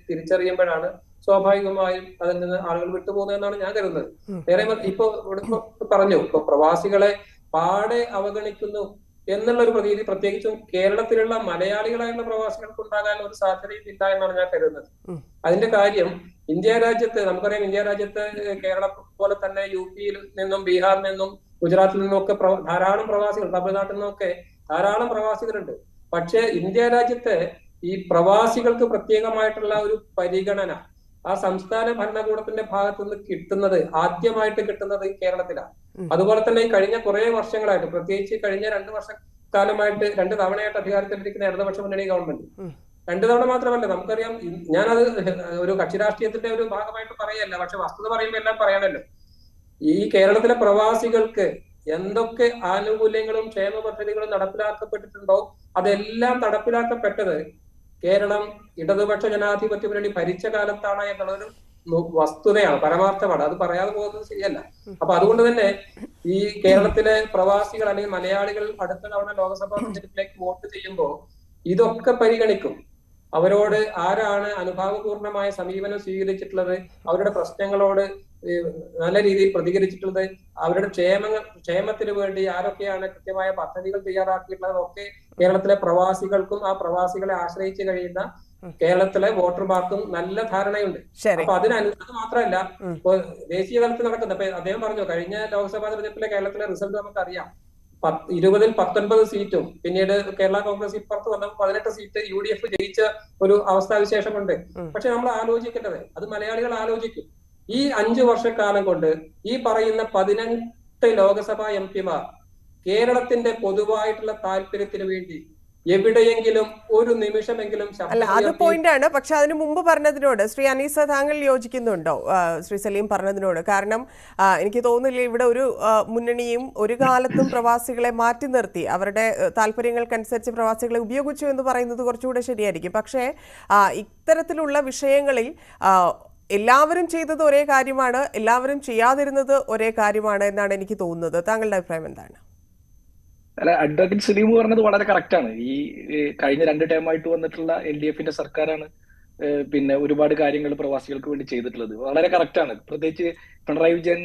തിരിച്ചറിയുമ്പോഴാണ് സ്വാഭാവികമായും അതിൽ നിന്ന് ആളുകൾ വിട്ടുപോകുന്നത് എന്നാണ് ഞാൻ കരുതുന്നത്. നേരെ ഇപ്പൊ പറഞ്ഞു, ഇപ്പൊ പ്രവാസികളെ പാടെ അവഗണിക്കുന്നു എന്നുള്ള ഒരു പ്രതീതി പ്രത്യേകിച്ചും കേരളത്തിലുള്ള മലയാളികളായുള്ള പ്രവാസികൾക്ക് ഉണ്ടാകാൻ ഒരു സാധ്യതയും ഇല്ല എന്നാണ് ഞാൻ കരുതുന്നത്. അതിന്റെ കാര്യം ഇന്ത്യ രാജ്യത്ത് നമുക്കറിയാം, ഇന്ത്യ രാജ്യത്ത് കേരളം പോലെ തന്നെ യുപിയിൽ നിന്നും ബീഹാറിൽ നിന്നും ഗുജറാത്തിൽ നിന്നും ഒക്കെ ധാരാളം പ്രവാസികൾ, തമിഴ്നാട്ടിൽ നിന്നൊക്കെ ധാരാളം പ്രവാസികളുണ്ട്. പക്ഷെ ഇന്ത്യ രാജ്യത്തെ ഈ പ്രവാസികൾക്ക് പ്രത്യേകമായിട്ടുള്ള ഒരു പരിഗണന ആ സംസ്ഥാന ഭരണകൂടത്തിന്റെ ഭാഗത്തു നിന്ന് കിട്ടുന്നത് ആദ്യമായിട്ട് കിട്ടുന്നത് കേരളത്തിലാണ്. അതുപോലെ തന്നെ ഈ കഴിഞ്ഞ കുറെ വർഷങ്ങളായിട്ട്, പ്രത്യേകിച്ച് കഴിഞ്ഞ 2 വർഷക്കാലമായിട്ട് 2 തവണയായിട്ട് അധികാരത്തിലിരിക്കുന്ന ഇടതുപക്ഷ മുന്നണി ഗവൺമെന്റ്, 2 തവണ മാത്രമല്ല, നമുക്കറിയാം, ഞാനത് ഒരു കക്ഷി രാഷ്ട്രീയത്തിന്റെ ഒരു ഭാഗമായിട്ട് പറയല്ല, പക്ഷെ വസ്തുത പറയുമ്പോൾ എല്ലാം പറയാനല്ലോ. ഈ കേരളത്തിലെ പ്രവാസികൾക്ക് എന്തൊക്കെ ആനുകൂല്യങ്ങളും ക്ഷേമ പദ്ധതികളും നടപ്പിലാക്കപ്പെട്ടിട്ടുണ്ടോ അതെല്ലാം നടപ്പിലാക്കപ്പെട്ടത് കേരളം ഇടതുപക്ഷ ജനാധിപത്യ മുന്നണി ഭരിച്ച കാലത്താണ് എന്നുള്ളൊരു വസ്തുതയാണ്, പരമാർത്ഥമാണ്. അത് പറയാതെ പോകുന്നത് ശരിയല്ല. അപ്പൊ അതുകൊണ്ട് തന്നെ ഈ കേരളത്തിലെ പ്രവാസികൾ അല്ലെങ്കിൽ മലയാളികൾ അടുത്ത തവണ ലോക്സഭാ തെരഞ്ഞെടുപ്പിലേക്ക് വോട്ട് ചെയ്യുമ്പോൾ ഇതൊക്കെ പരിഗണിക്കും. അവരോട് ആരാണ് അനുഭാവപൂർണമായ സമീപനം സ്വീകരിച്ചിട്ടുള്ളത്, അവരുടെ പ്രശ്നങ്ങളോട് നല്ല രീതിയിൽ പ്രതികരിച്ചിട്ടുള്ളത്, അവരുടെ ക്ഷേമത്തിന് വേണ്ടി ആരൊക്കെയാണ് കൃത്യമായ പദ്ധതികൾ തയ്യാറാക്കിയിട്ടുള്ളതൊക്കെ കേരളത്തിലെ പ്രവാസികൾക്കും ആ പ്രവാസികളെ ആശ്രയിച്ച് കഴിയുന്ന കേരളത്തിലെ വോട്ടർമാർക്കും നല്ല ധാരണയുണ്ട്. അപ്പൊ അതിനനുസരിച്ച് മാത്രമല്ല ഇപ്പൊ ദേശീയ തലത്തിൽ നടക്കുന്നത്. അപ്പൊ അദ്ദേഹം പറഞ്ഞു, കഴിഞ്ഞ ലോക്സഭാ തെരഞ്ഞെടുപ്പിലെ കേരളത്തിലെ റിസൾട്ട് നമുക്കറിയാം. 20ൽ 19 സീറ്റും പിന്നീട് കേരള കോൺഗ്രസ് ഇപ്പുറത്ത് വന്നപ്പോൾ 18 സീറ്റ് UDF ജയിച്ച ഒരു അവസ്ഥാവിശേഷമുണ്ട്. പക്ഷെ നമ്മൾ ആലോചിക്കേണ്ടത്, അത് മലയാളികൾ ആലോചിക്കും, ഈ 5 വർഷക്കാലം കൊണ്ട് ഈ പറയുന്ന 18 ലോക്സഭാ MP-മാർ കേരളത്തിന്റെ പൊതുവായിട്ടുള്ള താല്പര്യത്തിന് വേണ്ടി എവിടെയെങ്കിലും ഒരു നിമിഷമെങ്കിലും
അല്ല, അത് പോയിന്റാണ്. പക്ഷെ അതിനു മുമ്പ് പറഞ്ഞതിനോട് ശ്രീ അനീസ താങ്കൾ യോജിക്കുന്നുണ്ടോ ശ്രീ സലീം പറഞ്ഞതിനോട്? കാരണം എനിക്ക് തോന്നുന്നില്ല ഇവിടെ ഒരു മുന്നണിയും ഒരു കാലത്തും പ്രവാസികളെ മാറ്റി നിർത്തി അവരുടെ താല്പര്യങ്ങൾക്കനുസരിച്ച് പ്രവാസികളെ ഉപയോഗിച്ചു എന്ന് പറയുന്നത് കുറച്ചുകൂടെ ശരിയായിരിക്കും. പക്ഷേ ഇത്തരത്തിലുള്ള വിഷയങ്ങളിൽ എല്ലാവരും ചെയ്തത് ഒരേ കാര്യമാണ്, എല്ലാവരും ചെയ്യാതിരുന്നത് ഒരേ കാര്യമാണ് എന്നാണ് എനിക്ക് തോന്നുന്നത്. താങ്കളുടെ അഭിപ്രായം എന്താണ്?
അല്ല, അഡ്വക്കേറ്റ് സലീം പറഞ്ഞത് വളരെ കറക്റ്റ് ആണ്. ഈ കഴിഞ്ഞ 2 ടേമായിട്ട് വന്നിട്ടുള്ള LDF-ന്റെ സർക്കാരാണ് പിന്നെ ഒരുപാട് കാര്യങ്ങൾ പ്രവാസികൾക്ക് വേണ്ടി ചെയ്തിട്ടുള്ളത്. വളരെ കറക്റ്റ് ആണ്. പ്രത്യേകിച്ച് പിണറായി വിജയൻ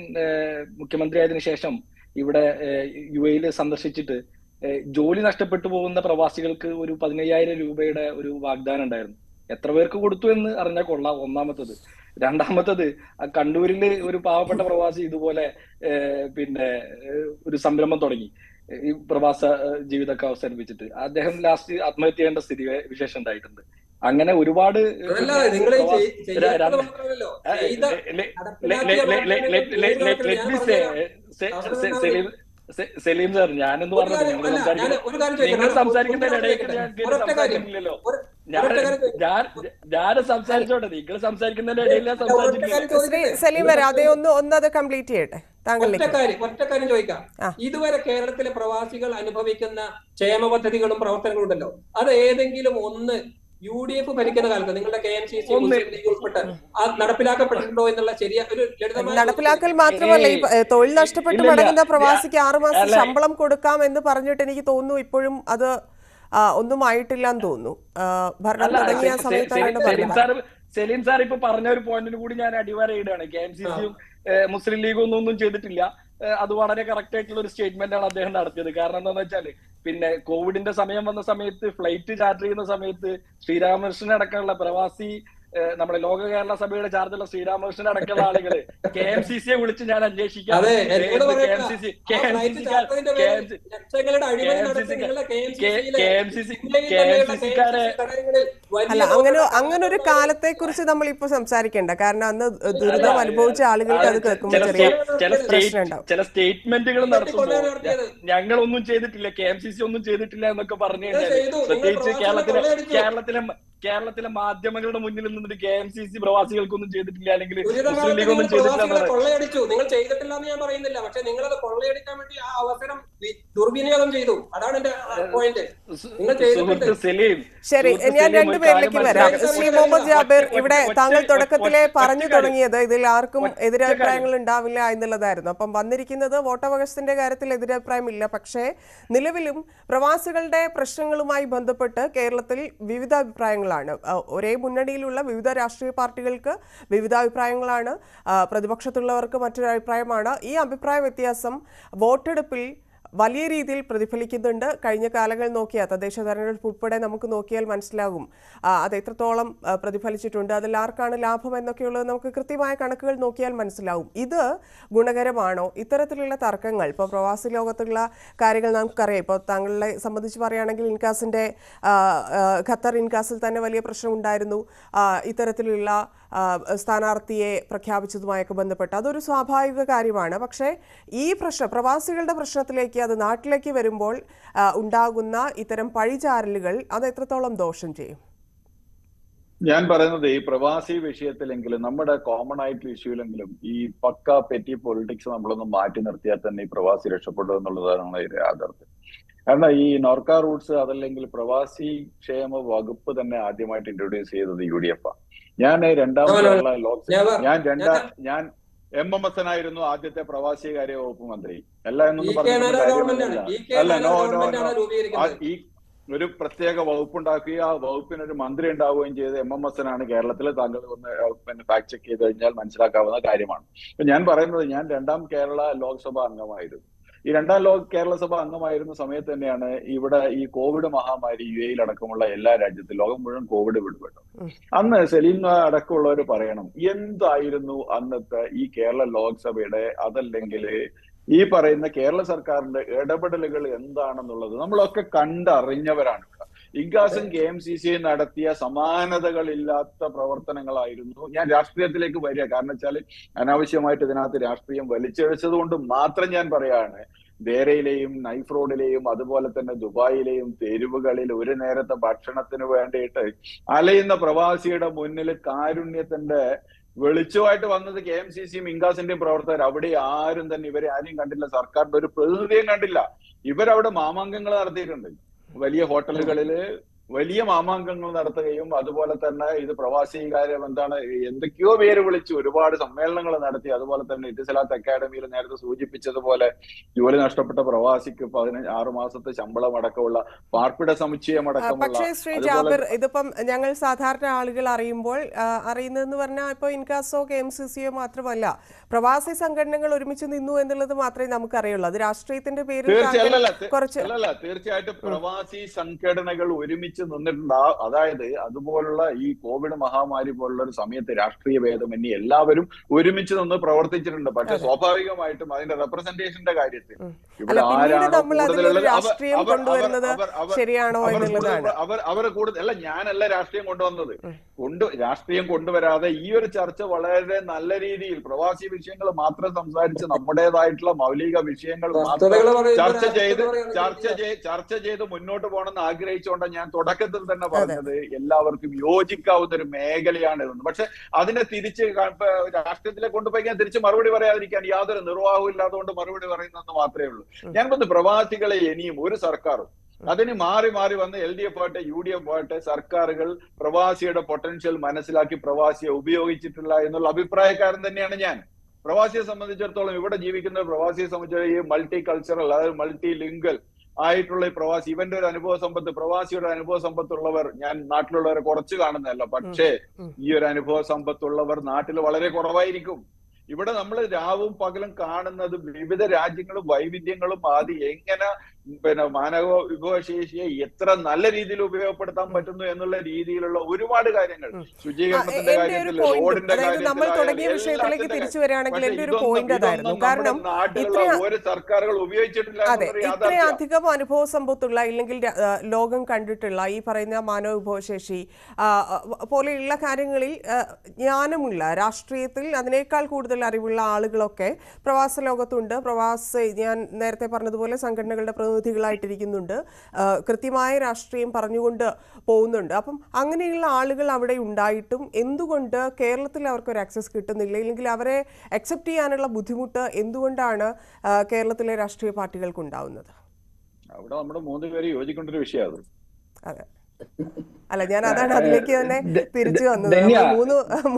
മുഖ്യമന്ത്രി ആയതിനു ശേഷം ഇവിടെ UAE-ൽ സന്ദർശിച്ചിട്ട് ജോലി നഷ്ടപ്പെട്ടു പോകുന്ന പ്രവാസികൾക്ക് ഒരു 15,000 രൂപയുടെ ഒരു വാഗ്ദാനം ഉണ്ടായിരുന്നു. എത്ര പേർക്ക് കൊടുത്തു എന്ന് അറിഞ്ഞാൽ കൊള്ളാം, ഒന്നാമത്തത്. രണ്ടാമത്തത്, കണ്ണൂരില് ഒരു പാവപ്പെട്ട പ്രവാസി ഇതുപോലെ പിന്നെ ഒരു സംരംഭം തുടങ്ങി ഈ പ്രവാസ ജീവിതമൊക്കെ അവസാനിപ്പിച്ചിട്ട് അദ്ദേഹം ലാസ്റ്റ് ആത്മഹത്യ ചെയ്യേണ്ട സ്ഥിതി വിശേഷം ഉണ്ടായിട്ടുണ്ട്. അങ്ങനെ ഒരുപാട് സലീം സാർ, ഞാനെന്ന് പറഞ്ഞത് നിങ്ങൾ സംസാരിക്കുന്നതിനിടയില്ലല്ലോ. ഞാൻ സംസാരിച്ചോട്ടെ, നിങ്ങൾ സംസാരിക്കുന്നതിന്റെ ഇടയിൽ
കംപ്ലീറ്റ് ചെയ്യട്ടെ.
ഒറ്റ കാര്യം ചോദിക്കാം. ഇതുവരെ കേരളത്തിലെ പ്രവാസികൾ അനുഭവിക്കുന്ന ക്ഷേമ പദ്ധതികളും പ്രവർത്തനങ്ങളും ഉണ്ടല്ലോ, അത് ഏതെങ്കിലും ഒന്ന് UDF ഭരിക്കുന്ന കാലത്ത് നിങ്ങളുടെ KMCC ഉൾപ്പെട്ട് നടപ്പിലാക്കപ്പെട്ടിട്ടുണ്ടോ എന്നുള്ള ഒരു
നടപ്പിലാക്കൽ മാത്രമല്ല, ഈ തൊഴിൽ നഷ്ടപ്പെട്ട് മടങ്ങുന്ന പ്രവാസിക്ക് 6 മാസം ശമ്പളം കൊടുക്കാം എന്ന് പറഞ്ഞിട്ട് എനിക്ക് തോന്നുന്നു ഇപ്പോഴും അത് ഒന്നും ആയിട്ടില്ല എന്ന് തോന്നുന്നു. ഭരണം തുടങ്ങിയ സമയത്താണ്.
സലീം സാർ ഇപ്പൊ പറഞ്ഞ ഒരു പോയിന്റിന് കൂടി ഞാൻ അടിവരയിടുകയാണ്. KMCC-യും മുസ്ലിം ലീഗും ഒന്നും ചെയ്തിട്ടില്ല. അത് വളരെ കറക്റ്റ് ആയിട്ടുള്ള ഒരു സ്റ്റേറ്റ്മെന്റ് ആണ് അദ്ദേഹം നടത്തിയത്. കാരണം എന്താണെന്ന് വെച്ചാല് പിന്നെ കോവിഡിന്റെ സമയം വന്ന സമയത്ത് ഫ്ലൈറ്റ് ചാർട്ടർ ചെയ്യുന്ന സമയത്ത് ശ്രീരാമകൃഷ്ണൻ അടക്കമുള്ള പ്രവാസി നമ്മുടെ ലോക കേരള സഭയുടെ ചാർജുള്ള ശ്രീരാമകൃഷ്ണൻ അടക്കമുള്ള ആളുകള് KMCC-യെ വിളിച്ച് ഞാൻ അന്വേഷിക്കാം.
അല്ല, അങ്ങനൊരു കാലത്തെ കുറിച്ച് നമ്മൾ ഇപ്പൊ സംസാരിക്കേണ്ട. കാരണം അന്ന് ദുരിതം അനുഭവിച്ച ആളുകൾക്ക് അത് കേൾക്കുമ്പോൾ ചെറിയ പ്രശ്നം ഉണ്ടാവും.
ചില സ്റ്റേറ്റ്മെന്റുകൾ നടത്തുമ്പോൾ ഞങ്ങളൊന്നും ചെയ്തിട്ടില്ല, KMCC ഒന്നും ചെയ്തിട്ടില്ല എന്നൊക്കെ പറഞ്ഞു കഴിഞ്ഞാൽ, പ്രത്യേകിച്ച് കേരളത്തിലെ മാധ്യമങ്ങളുടെ മുന്നിൽ നിന്നിട്ട് KMCC പ്രവാസികൾക്കൊന്നും ചെയ്തിട്ടില്ല, അല്ലെങ്കിൽ മുസ്ലിം ലീഗ് ഒന്നും ചെയ്തിട്ടില്ല.
കൊള്ളയടിച്ചു, നിങ്ങൾ ചെയ്തിട്ടില്ല എന്ന് ഞാൻ പറയുന്നില്ല. പക്ഷെ നിങ്ങളത് കൊള്ളയടിക്കാൻ വേണ്ടി ആ അവസരം ദുർവിനിയോഗം ചെയ്തു. അതാണ് എന്റെ പോയിന്റ്.
ശരി, ഞാൻ രണ്ടുപേരിലേക്ക് വരാം. ശ്രീ മുഹമ്മദ് ജാബിർ, ഇവിടെ താങ്കൾ തുടക്കത്തിലെ പറഞ്ഞു തുടങ്ങിയത് ഇതിൽ ആർക്കും എതിരഭിപ്രായങ്ങൾ ഉണ്ടാവില്ല എന്നുള്ളതായിരുന്നു. അപ്പം വന്നിരിക്കുന്നത് വോട്ടവകാശത്തിന്റെ കാര്യത്തിൽ എതിരഭിപ്രായമില്ല, പക്ഷേ നിലവിലും പ്രവാസികളുടെ പ്രശ്നങ്ങളുമായി ബന്ധപ്പെട്ട് കേരളത്തിൽ വിവിധ അഭിപ്രായങ്ങളാണ്. ഒരേ മുന്നണിയിലുള്ള വിവിധ രാഷ്ട്രീയ പാർട്ടികൾക്ക് വിവിധ അഭിപ്രായങ്ങളാണ്, പ്രതിപക്ഷത്തുള്ളവർക്ക് മറ്റൊരു അഭിപ്രായമാണ്. ഈ അഭിപ്രായ വ്യത്യാസം വോട്ടെടുപ്പിൽ വലിയ രീതിയിൽ പ്രതിഫലിക്കുന്നുണ്ട്. കഴിഞ്ഞ കാലങ്ങൾ നോക്കിയാൽ, തദ്ദേശ തെരഞ്ഞെടുപ്പ് ഉൾപ്പെടെ നമുക്ക് നോക്കിയാൽ മനസ്സിലാകും അത് എത്രത്തോളം പ്രതിഫലിച്ചിട്ടുണ്ട്, അതിൽ ആർക്കാണ് ലാഭം എന്നൊക്കെയുള്ളത് നമുക്ക് കൃത്യമായ കണക്കുകൾ നോക്കിയാൽ മനസ്സിലാവും. ഇത് ഗുണകരമാണോ? ഇത്തരത്തിലുള്ള തർക്കങ്ങൾ, ഇപ്പോൾ പ്രവാസി ലോകത്തുള്ള കാര്യങ്ങൾ നമുക്കറിയാം. ഇപ്പോൾ താങ്കളെ സംബന്ധിച്ച് പറയുകയാണെങ്കിൽ ഇൻകാസിൻ്റെ ഖത്തർ ഇൻകാസിൽ തന്നെ വലിയ പ്രശ്നം ഉണ്ടായിരുന്നു, ഇത്തരത്തിലുള്ള സ്ഥാനാർത്ഥിയെ പ്രഖ്യാപിച്ചതുമായൊക്കെ ബന്ധപ്പെട്ട്. അതൊരു സ്വാഭാവിക കാര്യമാണ്. പക്ഷേ ഈ പ്രശ്നം, പ്രവാസികളുടെ പ്രശ്നത്തിലേക്ക്, അത് നാട്ടിലേക്ക് വരുമ്പോൾ ഉണ്ടാകുന്ന ഇത്തരം പഴിചാരലുകൾ അത് എത്രത്തോളം ദോഷം ചെയ്യും?
ഞാൻ പറയുന്നത് ഈ പ്രവാസി വിഷയത്തിലെങ്കിലും നമ്മുടെ കോമൺ ആയിട്ടുള്ള ഇഷ്യൂലെങ്കിലും ഈ പക്ക പെറ്റി പൊളിറ്റിക്സ് നമ്മളൊന്ന് മാറ്റി നിർത്തിയാൽ തന്നെ ഈ പ്രവാസി രക്ഷപ്പെടും എന്നുള്ളതാണ് യാഥാർത്ഥ്യം. കാരണം ഈ നോർക്ക റൂട്ട്സ് അതല്ലെങ്കിൽ പ്രവാസി ക്ഷേമ വകുപ്പ് തന്നെ ആദ്യമായിട്ട് ഇൻട്രൊഡ്യൂസ് ചെയ്തത് UDF ആണ്. ഞാൻ ഞാൻ MMS ആയിരുന്നു ആദ്യത്തെ പ്രവാസികാര്യ വകുപ്പ് മന്ത്രി. അല്ല എന്നൊന്നും പറഞ്ഞില്ല. ഈ ഒരു പ്രത്യേക വകുപ്പുണ്ടാക്കുകയും ആ വകുപ്പിനൊരു മന്ത്രി ഉണ്ടാവുകയും ചെയ്ത് MMS കേരളത്തിൽ. താങ്കൾ ഒന്ന് ഫാക്ട് ചെക്ക് ചെയ്ത് കഴിഞ്ഞാൽ മനസ്സിലാക്കാവുന്ന കാര്യമാണ്. ഞാൻ പറയുന്നത്, ഞാൻ 2ാം കേരള ലോക്സഭ അംഗമായിരുന്നു. ഈ 2ാം കേരളസഭ അംഗമായിരുന്ന സമയത്ത് തന്നെയാണ് ഇവിടെ ഈ കോവിഡ് മഹാമാരി UAE അടക്കമുള്ള എല്ലാ രാജ്യത്തും, ലോകം മുഴുവൻ കോവിഡ് പിടിപെട്ടു. അന്ന് സലീം അടക്കമുള്ളവർ പറയണം, എന്തായിരുന്നു അന്നത്തെ ഈ കേരള ലോക്സഭയുടെ അതല്ലെങ്കിൽ ഈ പറയുന്ന കേരള സർക്കാരിന്റെ ഇടപെടലുകൾ എന്താണെന്നുള്ളത് നമ്മളൊക്കെ കണ്ടറിഞ്ഞവരാണ്. ഇൻകാസും KMCCയും നടത്തിയ സമാനതകളില്ലാത്ത പ്രവർത്തനങ്ങളായിരുന്നു. ഞാൻ രാഷ്ട്രീയത്തിലേക്ക് വരിക കാരണം വെച്ചാൽ അനാവശ്യമായിട്ട് ഇതിനകത്ത് രാഷ്ട്രീയം വലിച്ചെഴിച്ചത് കൊണ്ട് മാത്രം ഞാൻ പറയാണ്. ദേരയിലെയും നൈഫ് റോഡിലെയും അതുപോലെ തന്നെ ദുബായിലെയും തെരുവുകളിൽ ഒരു നേരത്തെ ഭക്ഷണത്തിന് വേണ്ടിയിട്ട് അലയുന്ന പ്രവാസിയുടെ മുന്നിൽ കാരുണ്യത്തിന്റെ വെളിച്ചമായിട്ട് വന്നത് KMCCയും ഇൻകാസിന്റെയും പ്രവർത്തകർ. അവിടെ ആരും തന്നെ ഇവരെ ആരെയും കണ്ടില്ല, സർക്കാരിന്റെ ഒരു പ്രതിനിധിയും കണ്ടില്ല. ഇവരവിടെ മാമാങ്കങ്ങൾ നടത്തിയിട്ടുണ്ട്, വലിയ ഹോട്ടലുകളില് വലിയ മാമാങ്കങ്ങൾ നടത്തുകയും അതുപോലെ തന്നെ ഇത് പ്രവാസി കാര്യം എന്തൊക്കെയോ പേര് വിളിച്ചു ഒരുപാട് സമ്മേളനങ്ങൾ നടത്തി. അതുപോലെ തന്നെ ഇത്തിസലാത്ത് അക്കാഡമിയിൽ നേരത്തെ സൂചിപ്പിച്ചതുപോലെ ജോലി നഷ്ടപ്പെട്ട പ്രവാസിക്ക് 16 മാസത്തെ ശമ്പളം അടക്കമുള്ള പാർപ്പിട സമുച്ചയം അടക്കമുള്ള.
പക്ഷേ ശ്രീ ജാബിർ, ഇതിപ്പം ഞങ്ങൾ സാധാരണ ആളുകൾ അറിയുന്നതെന്ന് പറഞ്ഞാൽ ഇപ്പോൾ ഇൻകാസോ KMCCയോ മാത്രമല്ല, പ്രവാസി സംഘടനകൾ ഒരുമിച്ച് നിന്നു എന്നുള്ളത് മാത്രമേ നമുക്കറിയുള്ളൂ. അത് രാഷ്ട്രീയത്തിന്റെ പേരിൽ
തീർച്ചയായിട്ടും പ്രവാസി സംഘടനകൾ ഒരുമിച്ച് നിന്നിട്ടുണ്ട്. അതായത് അതുപോലുള്ള ഈ കോവിഡ് മഹാമാരി പോലുള്ള ഒരു സമയത്ത് രാഷ്ട്രീയ ഭേദമന്യേ എല്ലാവരും ഒരുമിച്ച് നിന്ന് പ്രവർത്തിച്ചിട്ടുണ്ട്. പക്ഷെ സ്വാഭാവികമായിട്ടും അതിന്റെ റെപ്രസെന്റേഷന്റെ കാര്യത്തിൽ ഇവിടെ അവർ കൂടുതൽ അല്ല, ഞാനല്ല രാഷ്ട്രീയം കൊണ്ടുവന്നത്. രാഷ്ട്രീയം കൊണ്ടുവരാതെ ഈ ഒരു ചർച്ച വളരെ നല്ല രീതിയിൽ പ്രവാസി വിഷയങ്ങൾ മാത്രം സംസാരിച്ച് നമ്മുടേതായിട്ടുള്ള മൗലിക വിഷയങ്ങൾ ചർച്ച ചെയ്ത് മുന്നോട്ട് പോകണമെന്ന് ആഗ്രഹിച്ചുകൊണ്ട് ഞാൻ തുടക്കത്തിൽ തന്നെ പറഞ്ഞത് എല്ലാവർക്കും യോജിക്കാവുന്ന ഒരു മേഖലയാണ് ഇതെന്ന്. പക്ഷെ അതിനെ തിരിച്ച് രാഷ്ട്രീയത്തിലേക്ക് കൊണ്ടുപോയി ഞാൻ തിരിച്ച് മറുപടി പറയാതിരിക്കാൻ യാതൊരു നിർവാഹവും ഇല്ലാത്തതുകൊണ്ട് മറുപടി പറയുന്നതെന്ന് മാത്രമേ ഉള്ളൂ. ഞാൻ പറഞ്ഞു, പ്രവാസികളെ ഇനിയും ഒരു സർക്കാരും അതിന് മാറി മാറി വന്ന് LDF ആട്ടെ UDF ആട്ടെ സർക്കാരുകൾ പ്രവാസിയുടെ പൊട്ടൻഷ്യൽ മനസ്സിലാക്കി പ്രവാസിയെ ഉപയോഗിച്ചിട്ടില്ല എന്നുള്ള അഭിപ്രായക്കാരൻ തന്നെയാണ് ഞാൻ. പ്രവാസിയെ സംബന്ധിച്ചിടത്തോളം, ഇവിടെ ജീവിക്കുന്ന പ്രവാസിയെ സംബന്ധിച്ചിടത്തോളം ഈ മൾട്ടി കൾച്ചറൽ അതായത് മൾട്ടി ലിംഗൽ ആയിട്ടുള്ള ഈ പ്രവാസി, ഇവന്റെ ഒരു അനുഭവ സമ്പത്ത്, പ്രവാസിയുടെ അനുഭവ സമ്പത്തുള്ളവർ ഞാൻ നാട്ടിലുള്ളവരെ കുറച്ച് കാണുന്നതല്ല, പക്ഷേ ഈ ഒരു അനുഭവ സമ്പത്തുള്ളവർ നാട്ടിൽ വളരെ കുറവായിരിക്കും. ഇവിടെ നമ്മൾ രാവും പകലും കാണുന്നത് വിവിധ രാജ്യങ്ങളും വൈവിധ്യങ്ങളും എങ്ങനെ മാനവ വിഭവശേഷിയെ എത്ര നല്ല രീതിയിൽ ഉപയോഗപ്പെടുത്താൻ പറ്റുന്നു എന്നുള്ള രീതിയിലുള്ള ഒരുപാട് കാര്യങ്ങൾ, ശുചീകരണത്തിന്റെ കാര്യത്തിൽ, റോഡിന്റെ
നമ്മൾ തുടങ്ങിയ വിഷയത്തിലേക്ക് തിരിച്ചു വരികയാണെങ്കിൽ എന്റെ ഒരു പോയിന്റ് അതായിരുന്നു. കാരണം
ഒരു സർക്കാരുകൾ ഉപയോഗിച്ചിട്ടില്ല.
അതെ, ഇത്രയധികം അനുഭവ സമ്പത്തുള്ള ഇല്ലെങ്കിൽ ലോകം കണ്ടിട്ടുള്ള ഈ പറയുന്ന മാനവ വിഭവശേഷി പോലെയുള്ള കാര്യങ്ങളിൽ ജ്ഞാനമുള്ള, രാഷ്ട്രീയത്തിൽ അതിനേക്കാൾ കൂടുതൽ അറിവുള്ള ആളുകളൊക്കെ പ്രവാസ ലോകത്തുണ്ട്. ഞാൻ നേരത്തെ പറഞ്ഞതുപോലെ സംഘടനകളുടെ പ്രതിനിധികളായിട്ടിരിക്കുന്നുണ്ട്, കൃത്യമായ രാഷ്ട്രീയം പറഞ്ഞുകൊണ്ട് പോകുന്നുണ്ട്. അപ്പം അങ്ങനെയുള്ള ആളുകൾ അവിടെ ഉണ്ടായിട്ടും എന്തുകൊണ്ട് കേരളത്തിൽ അവർക്കൊരു ആക്സസ് കിട്ടുന്നില്ല, ഇല്ലെങ്കിൽ അവരെ അക്സെപ്റ്റ് ചെയ്യാനുള്ള ബുദ്ധിമുട്ട് എന്തുകൊണ്ടാണ് കേരളത്തിലെ രാഷ്ട്രീയ പാർട്ടികൾക്ക് ഉണ്ടാവുന്നത്?
അവിടെ നമ്മുടെ 3 പേര് യോജിക്കൊണ്ടൊരു വിഷയം. അതെ,
അല്ല, ഞാൻ അതാണ് അതിലേക്ക് തന്നെ തിരിച്ചു വന്നത്.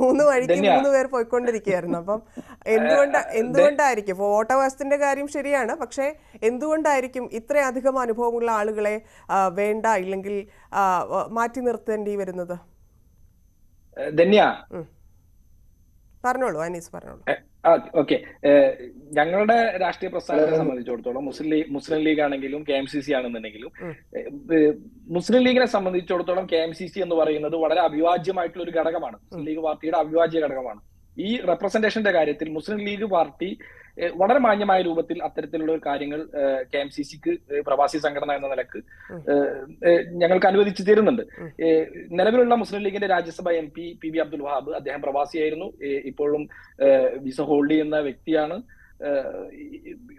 മൂന്ന് വഴിക്ക് 3 പേർ പോയിക്കൊണ്ടിരിക്കുകയായിരുന്നു. അപ്പം എന്തുകൊണ്ടായിരിക്കും ഇപ്പോൾ വോട്ടവകാശത്തിന്റെ കാര്യം ശരിയാണ്, പക്ഷേ എന്തുകൊണ്ടായിരിക്കും ഇത്രയധികം അനുഭവമുള്ള ആളുകളെ വേണ്ട ഇല്ലെങ്കിൽ മാറ്റി നിർത്തേണ്ടി വരുന്നത്? പറഞ്ഞോളൂ അനീസ്, പറഞ്ഞോളൂ.
ഓക്കെ, ഞങ്ങളുടെ രാഷ്ട്രീയ പ്രസ്ഥാനത്തെ സംബന്ധിച്ചിടത്തോളം മുസ്ലിം ലീഗ് ആണെങ്കിലും KMCC ആണെന്നുണ്ടെങ്കിലും, മുസ്ലിം ലീഗിനെ സംബന്ധിച്ചിടത്തോളം KMCC എന്ന് പറയുന്നത് വളരെ അവിഭാജ്യമായിട്ടുള്ള ഒരു ഘടകമാണ്. മുസ്ലിം ലീഗ് പാർട്ടിയുടെ അവിഭാജ്യ ഘടകമാണ്. ഈ റെപ്രസെന്റേഷന്റെ കാര്യത്തിൽ മുസ്ലിം ലീഗ് പാർട്ടി വളരെ മാന്യമായ രൂപത്തിൽ അത്തരത്തിലുള്ള കാര്യങ്ങൾ KMCCക്ക് പ്രവാസി സംഘടന എന്ന നിലക്ക് ഞങ്ങൾക്ക് അനുവദിച്ചു തരുന്നുണ്ട്. നിലവിലുള്ള മുസ്ലിം ലീഗിന്റെ രാജ്യസഭ MP PB അബ്ദുൽ വഹാബ്, അദ്ദേഹം പ്രവാസിയായിരുന്നു, ഇപ്പോഴും വിസ ഹോൾഡ് ചെയ്യുന്ന വ്യക്തിയാണ്.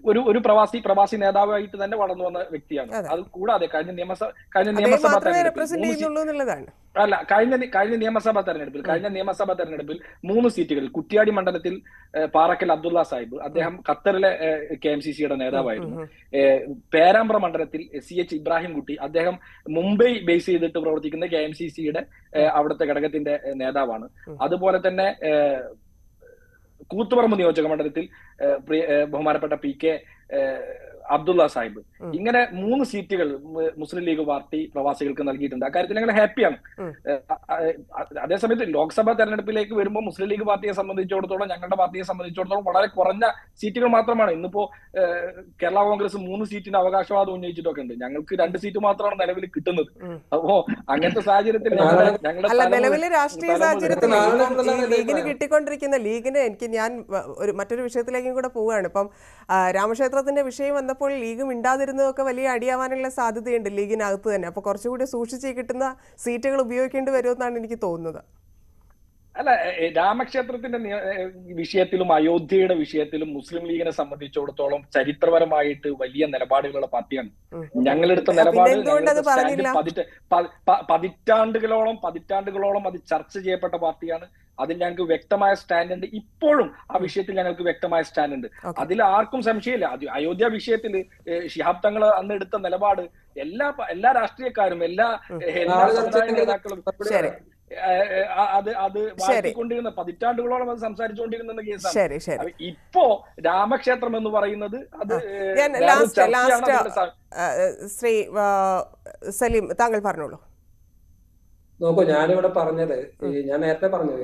ഒരു പ്രവാസി നേതാവായിട്ട് തന്നെ വളർന്നു വന്ന വ്യക്തിയാണ്. അത് കൂടാതെ കഴിഞ്ഞ നിയമസഭാ തെരഞ്ഞെടുപ്പിൽ 3 സീറ്റുകളിൽ കുറ്റ്യാടി മണ്ഡലത്തിൽ പാറക്കൽ അബ്ദുള്ള സാഹിബ്, അദ്ദേഹം ഖത്തറിലെ KMCCയുടെ നേതാവായിരുന്നു. പേരാമ്പ്ര മണ്ഡലത്തിൽ CH ഇബ്രാഹിം കുട്ടി, അദ്ദേഹം മുംബൈ ബേസ് ചെയ്തിട്ട് പ്രവർത്തിക്കുന്ന KMCCയുടെ അവിടുത്തെ ഘടകത്തിന്റെ നേതാവാണ്. അതുപോലെ തന്നെ കൂത്തുപറമ്പ് നിയോജക മണ്ഡലത്തിൽ ബഹുമാനപ്പെട്ട PK അബ്ദുള്ള സാഹിബ്. ഇങ്ങനെ 3 സീറ്റുകൾ മുസ്ലിം ലീഗ് പാർട്ടി പ്രവാസികൾക്ക് നൽകിയിട്ടുണ്ട്. അക്കാര്യത്തിൽ ഞങ്ങൾ ഹാപ്പിയാണ്. അതേസമയത്ത് ലോക്സഭാ തെരഞ്ഞെടുപ്പിലേക്ക് വരുമ്പോൾ മുസ്ലിം ലീഗ് പാർട്ടിയെ സംബന്ധിച്ചിടത്തോളം, ഞങ്ങളുടെ പാർട്ടിയെ സംബന്ധിച്ചിടത്തോളം വളരെ കുറഞ്ഞ സീറ്റുകൾ മാത്രമാണ്. ഇന്നിപ്പോ കേരള കോൺഗ്രസ് 3 സീറ്റിന് അവകാശവാദം ഉന്നയിച്ചിട്ടൊക്കെ ഉണ്ട്. ഞങ്ങൾക്ക് 2 സീറ്റ് മാത്രമാണ് നിലവിൽ കിട്ടുന്നത്. അപ്പോ അങ്ങനത്തെ സാഹചര്യത്തിൽ
നിലവിലെ രാഷ്ട്രീയ സാഹചര്യത്തിൽ ലീഗിന് കിട്ടിക്കൊണ്ടിരിക്കുന്ന ഞാൻ മറ്റൊരു വിഷയത്തിലേക്കും കൂടെ പോവുകയാണ്. ഇപ്പം രാമക്ഷേത്രത്തിന്റെ വിഷയം വന്നപ്പോൾ ലീഗ് മിണ്ടാതിരുന്നതൊക്കെ വലിയ അടിയാവാനുള്ള സാധ്യതയുണ്ട് ലീഗിനകത്ത് തന്നെ. അപ്പൊ കുറച്ചുകൂടി സൂക്ഷിച്ച് കിട്ടുന്ന സീറ്റുകൾ ഉപയോഗിക്കേണ്ടി വരുമെന്നാണ് എനിക്ക് തോന്നുന്നത്.
അല്ല, രാമക്ഷേത്രത്തിന്റെ വിഷയത്തിലും അയോധ്യയുടെ വിഷയത്തിലും മുസ്ലിം ലീഗിനെ സംബന്ധിച്ചിടത്തോളം ചരിത്രപരമായിട്ട് വലിയ നിലപാടുകളുള്ള പാർട്ടിയാണ്. ഞങ്ങളെടുത്ത നിലപാട് പതിറ്റാണ്ടുകളോളം അത് ചർച്ച ചെയ്യപ്പെട്ട പാർട്ടിയാണ്. അതിൽ ഞങ്ങൾക്ക് വ്യക്തമായ സ്റ്റാൻഡ് ഉണ്ട്. ഇപ്പോഴും ആ വിഷയത്തിൽ ഞങ്ങൾക്ക് വ്യക്തമായ സ്റ്റാൻഡ് ഉണ്ട്. അതിൽ ആർക്കും സംശയമില്ല. അയോധ്യ വിഷയത്തിൽ ശിഹാബ് തങ്ങൾ അന്ന് എടുത്ത നിലപാട് എല്ലാ രാഷ്ട്രീയക്കാരും എല്ലാ നേതാക്കളും അത് വായിക്കൊണ്ടിരുന്ന പതിറ്റാണ്ടുകളോളം അത് സംസാരിച്ചുകൊണ്ടിരുന്ന കേസാണ്. ഇപ്പോ രാമക്ഷേത്രം എന്ന് പറയുന്നത് അത്
ശ്രീ സലീം, താങ്കൾ പറഞ്ഞോളൂ.
നോക്കൂ, ഞാനിവിടെ പറഞ്ഞത്, ഞാൻ നേരത്തെ പറഞ്ഞത്,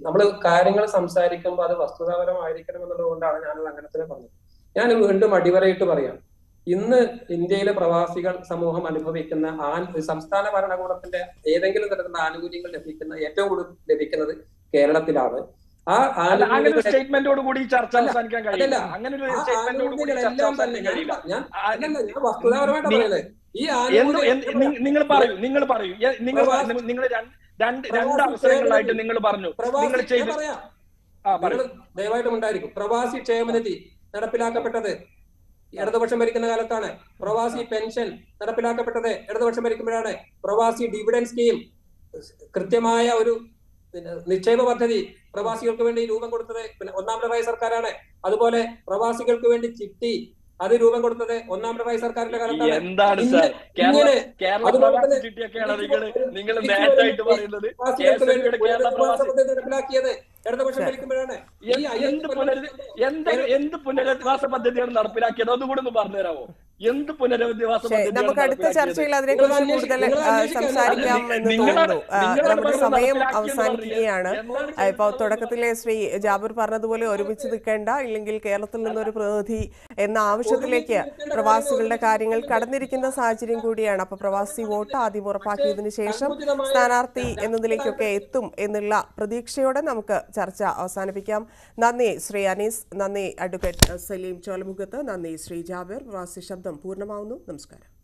നമ്മൾ കാര്യങ്ങൾ സംസാരിക്കുമ്പോൾ അത് വസ്തുതാപരമായിരിക്കണം എന്നുള്ളത് കൊണ്ടാണ് ഞാനത് അങ്ങനെ തന്നെ പറഞ്ഞത്. ഞാൻ വീണ്ടും അടിവരയിട്ട് പറയാം, ഇന്ന് ഇന്ത്യയിലെ പ്രവാസികൾ സമൂഹം അനുഭവിക്കുന്ന സംസ്ഥാന ഭരണകൂടത്തിന്റെ ഏതെങ്കിലും തരത്തിലുള്ള ആനുകൂല്യങ്ങൾ ഏറ്റവും കൂടുതൽ ലഭിക്കുന്നത് കേരളത്തിലാണ്. ആ
സ്റ്റേറ്റ്മെന്റോട് കൂടി ചർച്ച അവസാനിക്കാൻ കഴിയില്ല.
ഞാൻ വസ്തുതാപരമായിട്ട് പറയുന്നത്.
നിങ്ങൾ പറയൂ നിങ്ങൾ രണ്ട് അവസരങ്ങളായിട്ട് നിങ്ങൾ പറഞ്ഞു.
ദയവായിട്ടും ഉണ്ടായിരിക്കും. പ്രവാസി ക്ഷേമനിധി നടപ്പിലാക്കപ്പെട്ടത് ഇടതുപക്ഷം ഭരിക്കുന്ന കാലത്താണ്. പ്രവാസി പെൻഷൻ നടപ്പിലാക്കപ്പെട്ടത് ഇടതുപക്ഷം ഭരിക്കുമ്പോഴാണ്. പ്രവാസി ഡിവിഡൻഡ് സ്കീം, കൃത്യമായ ഒരു നിക്ഷേപ പദ്ധതി പ്രവാസികൾക്ക് വേണ്ടി രൂപം കൊടുത്തത് ഒന്നാം പിണറായി സർക്കാരാണ്. അതുപോലെ പ്രവാസികൾക്ക് വേണ്ടി ചിട്ടി, അത് രൂപം കൊടുത്തത് ഒന്നാം പിണറായി സർക്കാരിന്റെ കാലത്താണ്. നടപ്പിലാക്കിയത് ഇടതുപക്ഷം ഭരിക്കുമ്പോഴാണ്
എന്ത് പുനരധിവാസ പദ്ധതിയാണ് നടപ്പിലാക്കിയത്? അതുകൂടെ ഒന്ന് പറഞ്ഞുതരാമോ? എന്ത് പുനരധിവാസ
നമുക്ക് അടുത്ത ചർച്ചയിൽ അതിനെക്കുറിച്ച് കൂടുതൽ സംസാരിക്കാം എന്ന് തോന്നുന്നു. നമ്മുടെ സമയം അവസാനിക്കുകയാണ്. ഇപ്പൊ തുടക്കത്തിലെ ശ്രീ ജാബിർ പറഞ്ഞതുപോലെ ഒരുമിച്ച് നിൽക്കേണ്ട, ഇല്ലെങ്കിൽ കേരളത്തിൽ നിന്നൊരു പ്രതിനിധി എന്ന ആവശ്യത്തിലേക്ക് പ്രവാസികളുടെ കാര്യങ്ങൾ കടന്നിരിക്കുന്ന സാഹചര്യം കൂടിയാണ്. അപ്പൊ പ്രവാസി വോട്ട് ആദ്യം ഉറപ്പാക്കിയതിനു ശേഷം സ്ഥാനാർത്ഥി എന്നതിലേക്കൊക്കെ എത്തും എന്നുള്ള പ്രതീക്ഷയോടെ നമുക്ക് ചർച്ച അവസാനിപ്പിക്കാം. നന്ദി ശ്രീ അനീസ്, നന്ദി അഡ്വക്കേറ്റ് സലീം ചോലമുഖത്ത്, നന്ദി ശ്രീ ജാബിർ. പ്രവാസി ശബ്ദം പൂർണ്ണമാവുന്നു. നമസ്കാരം.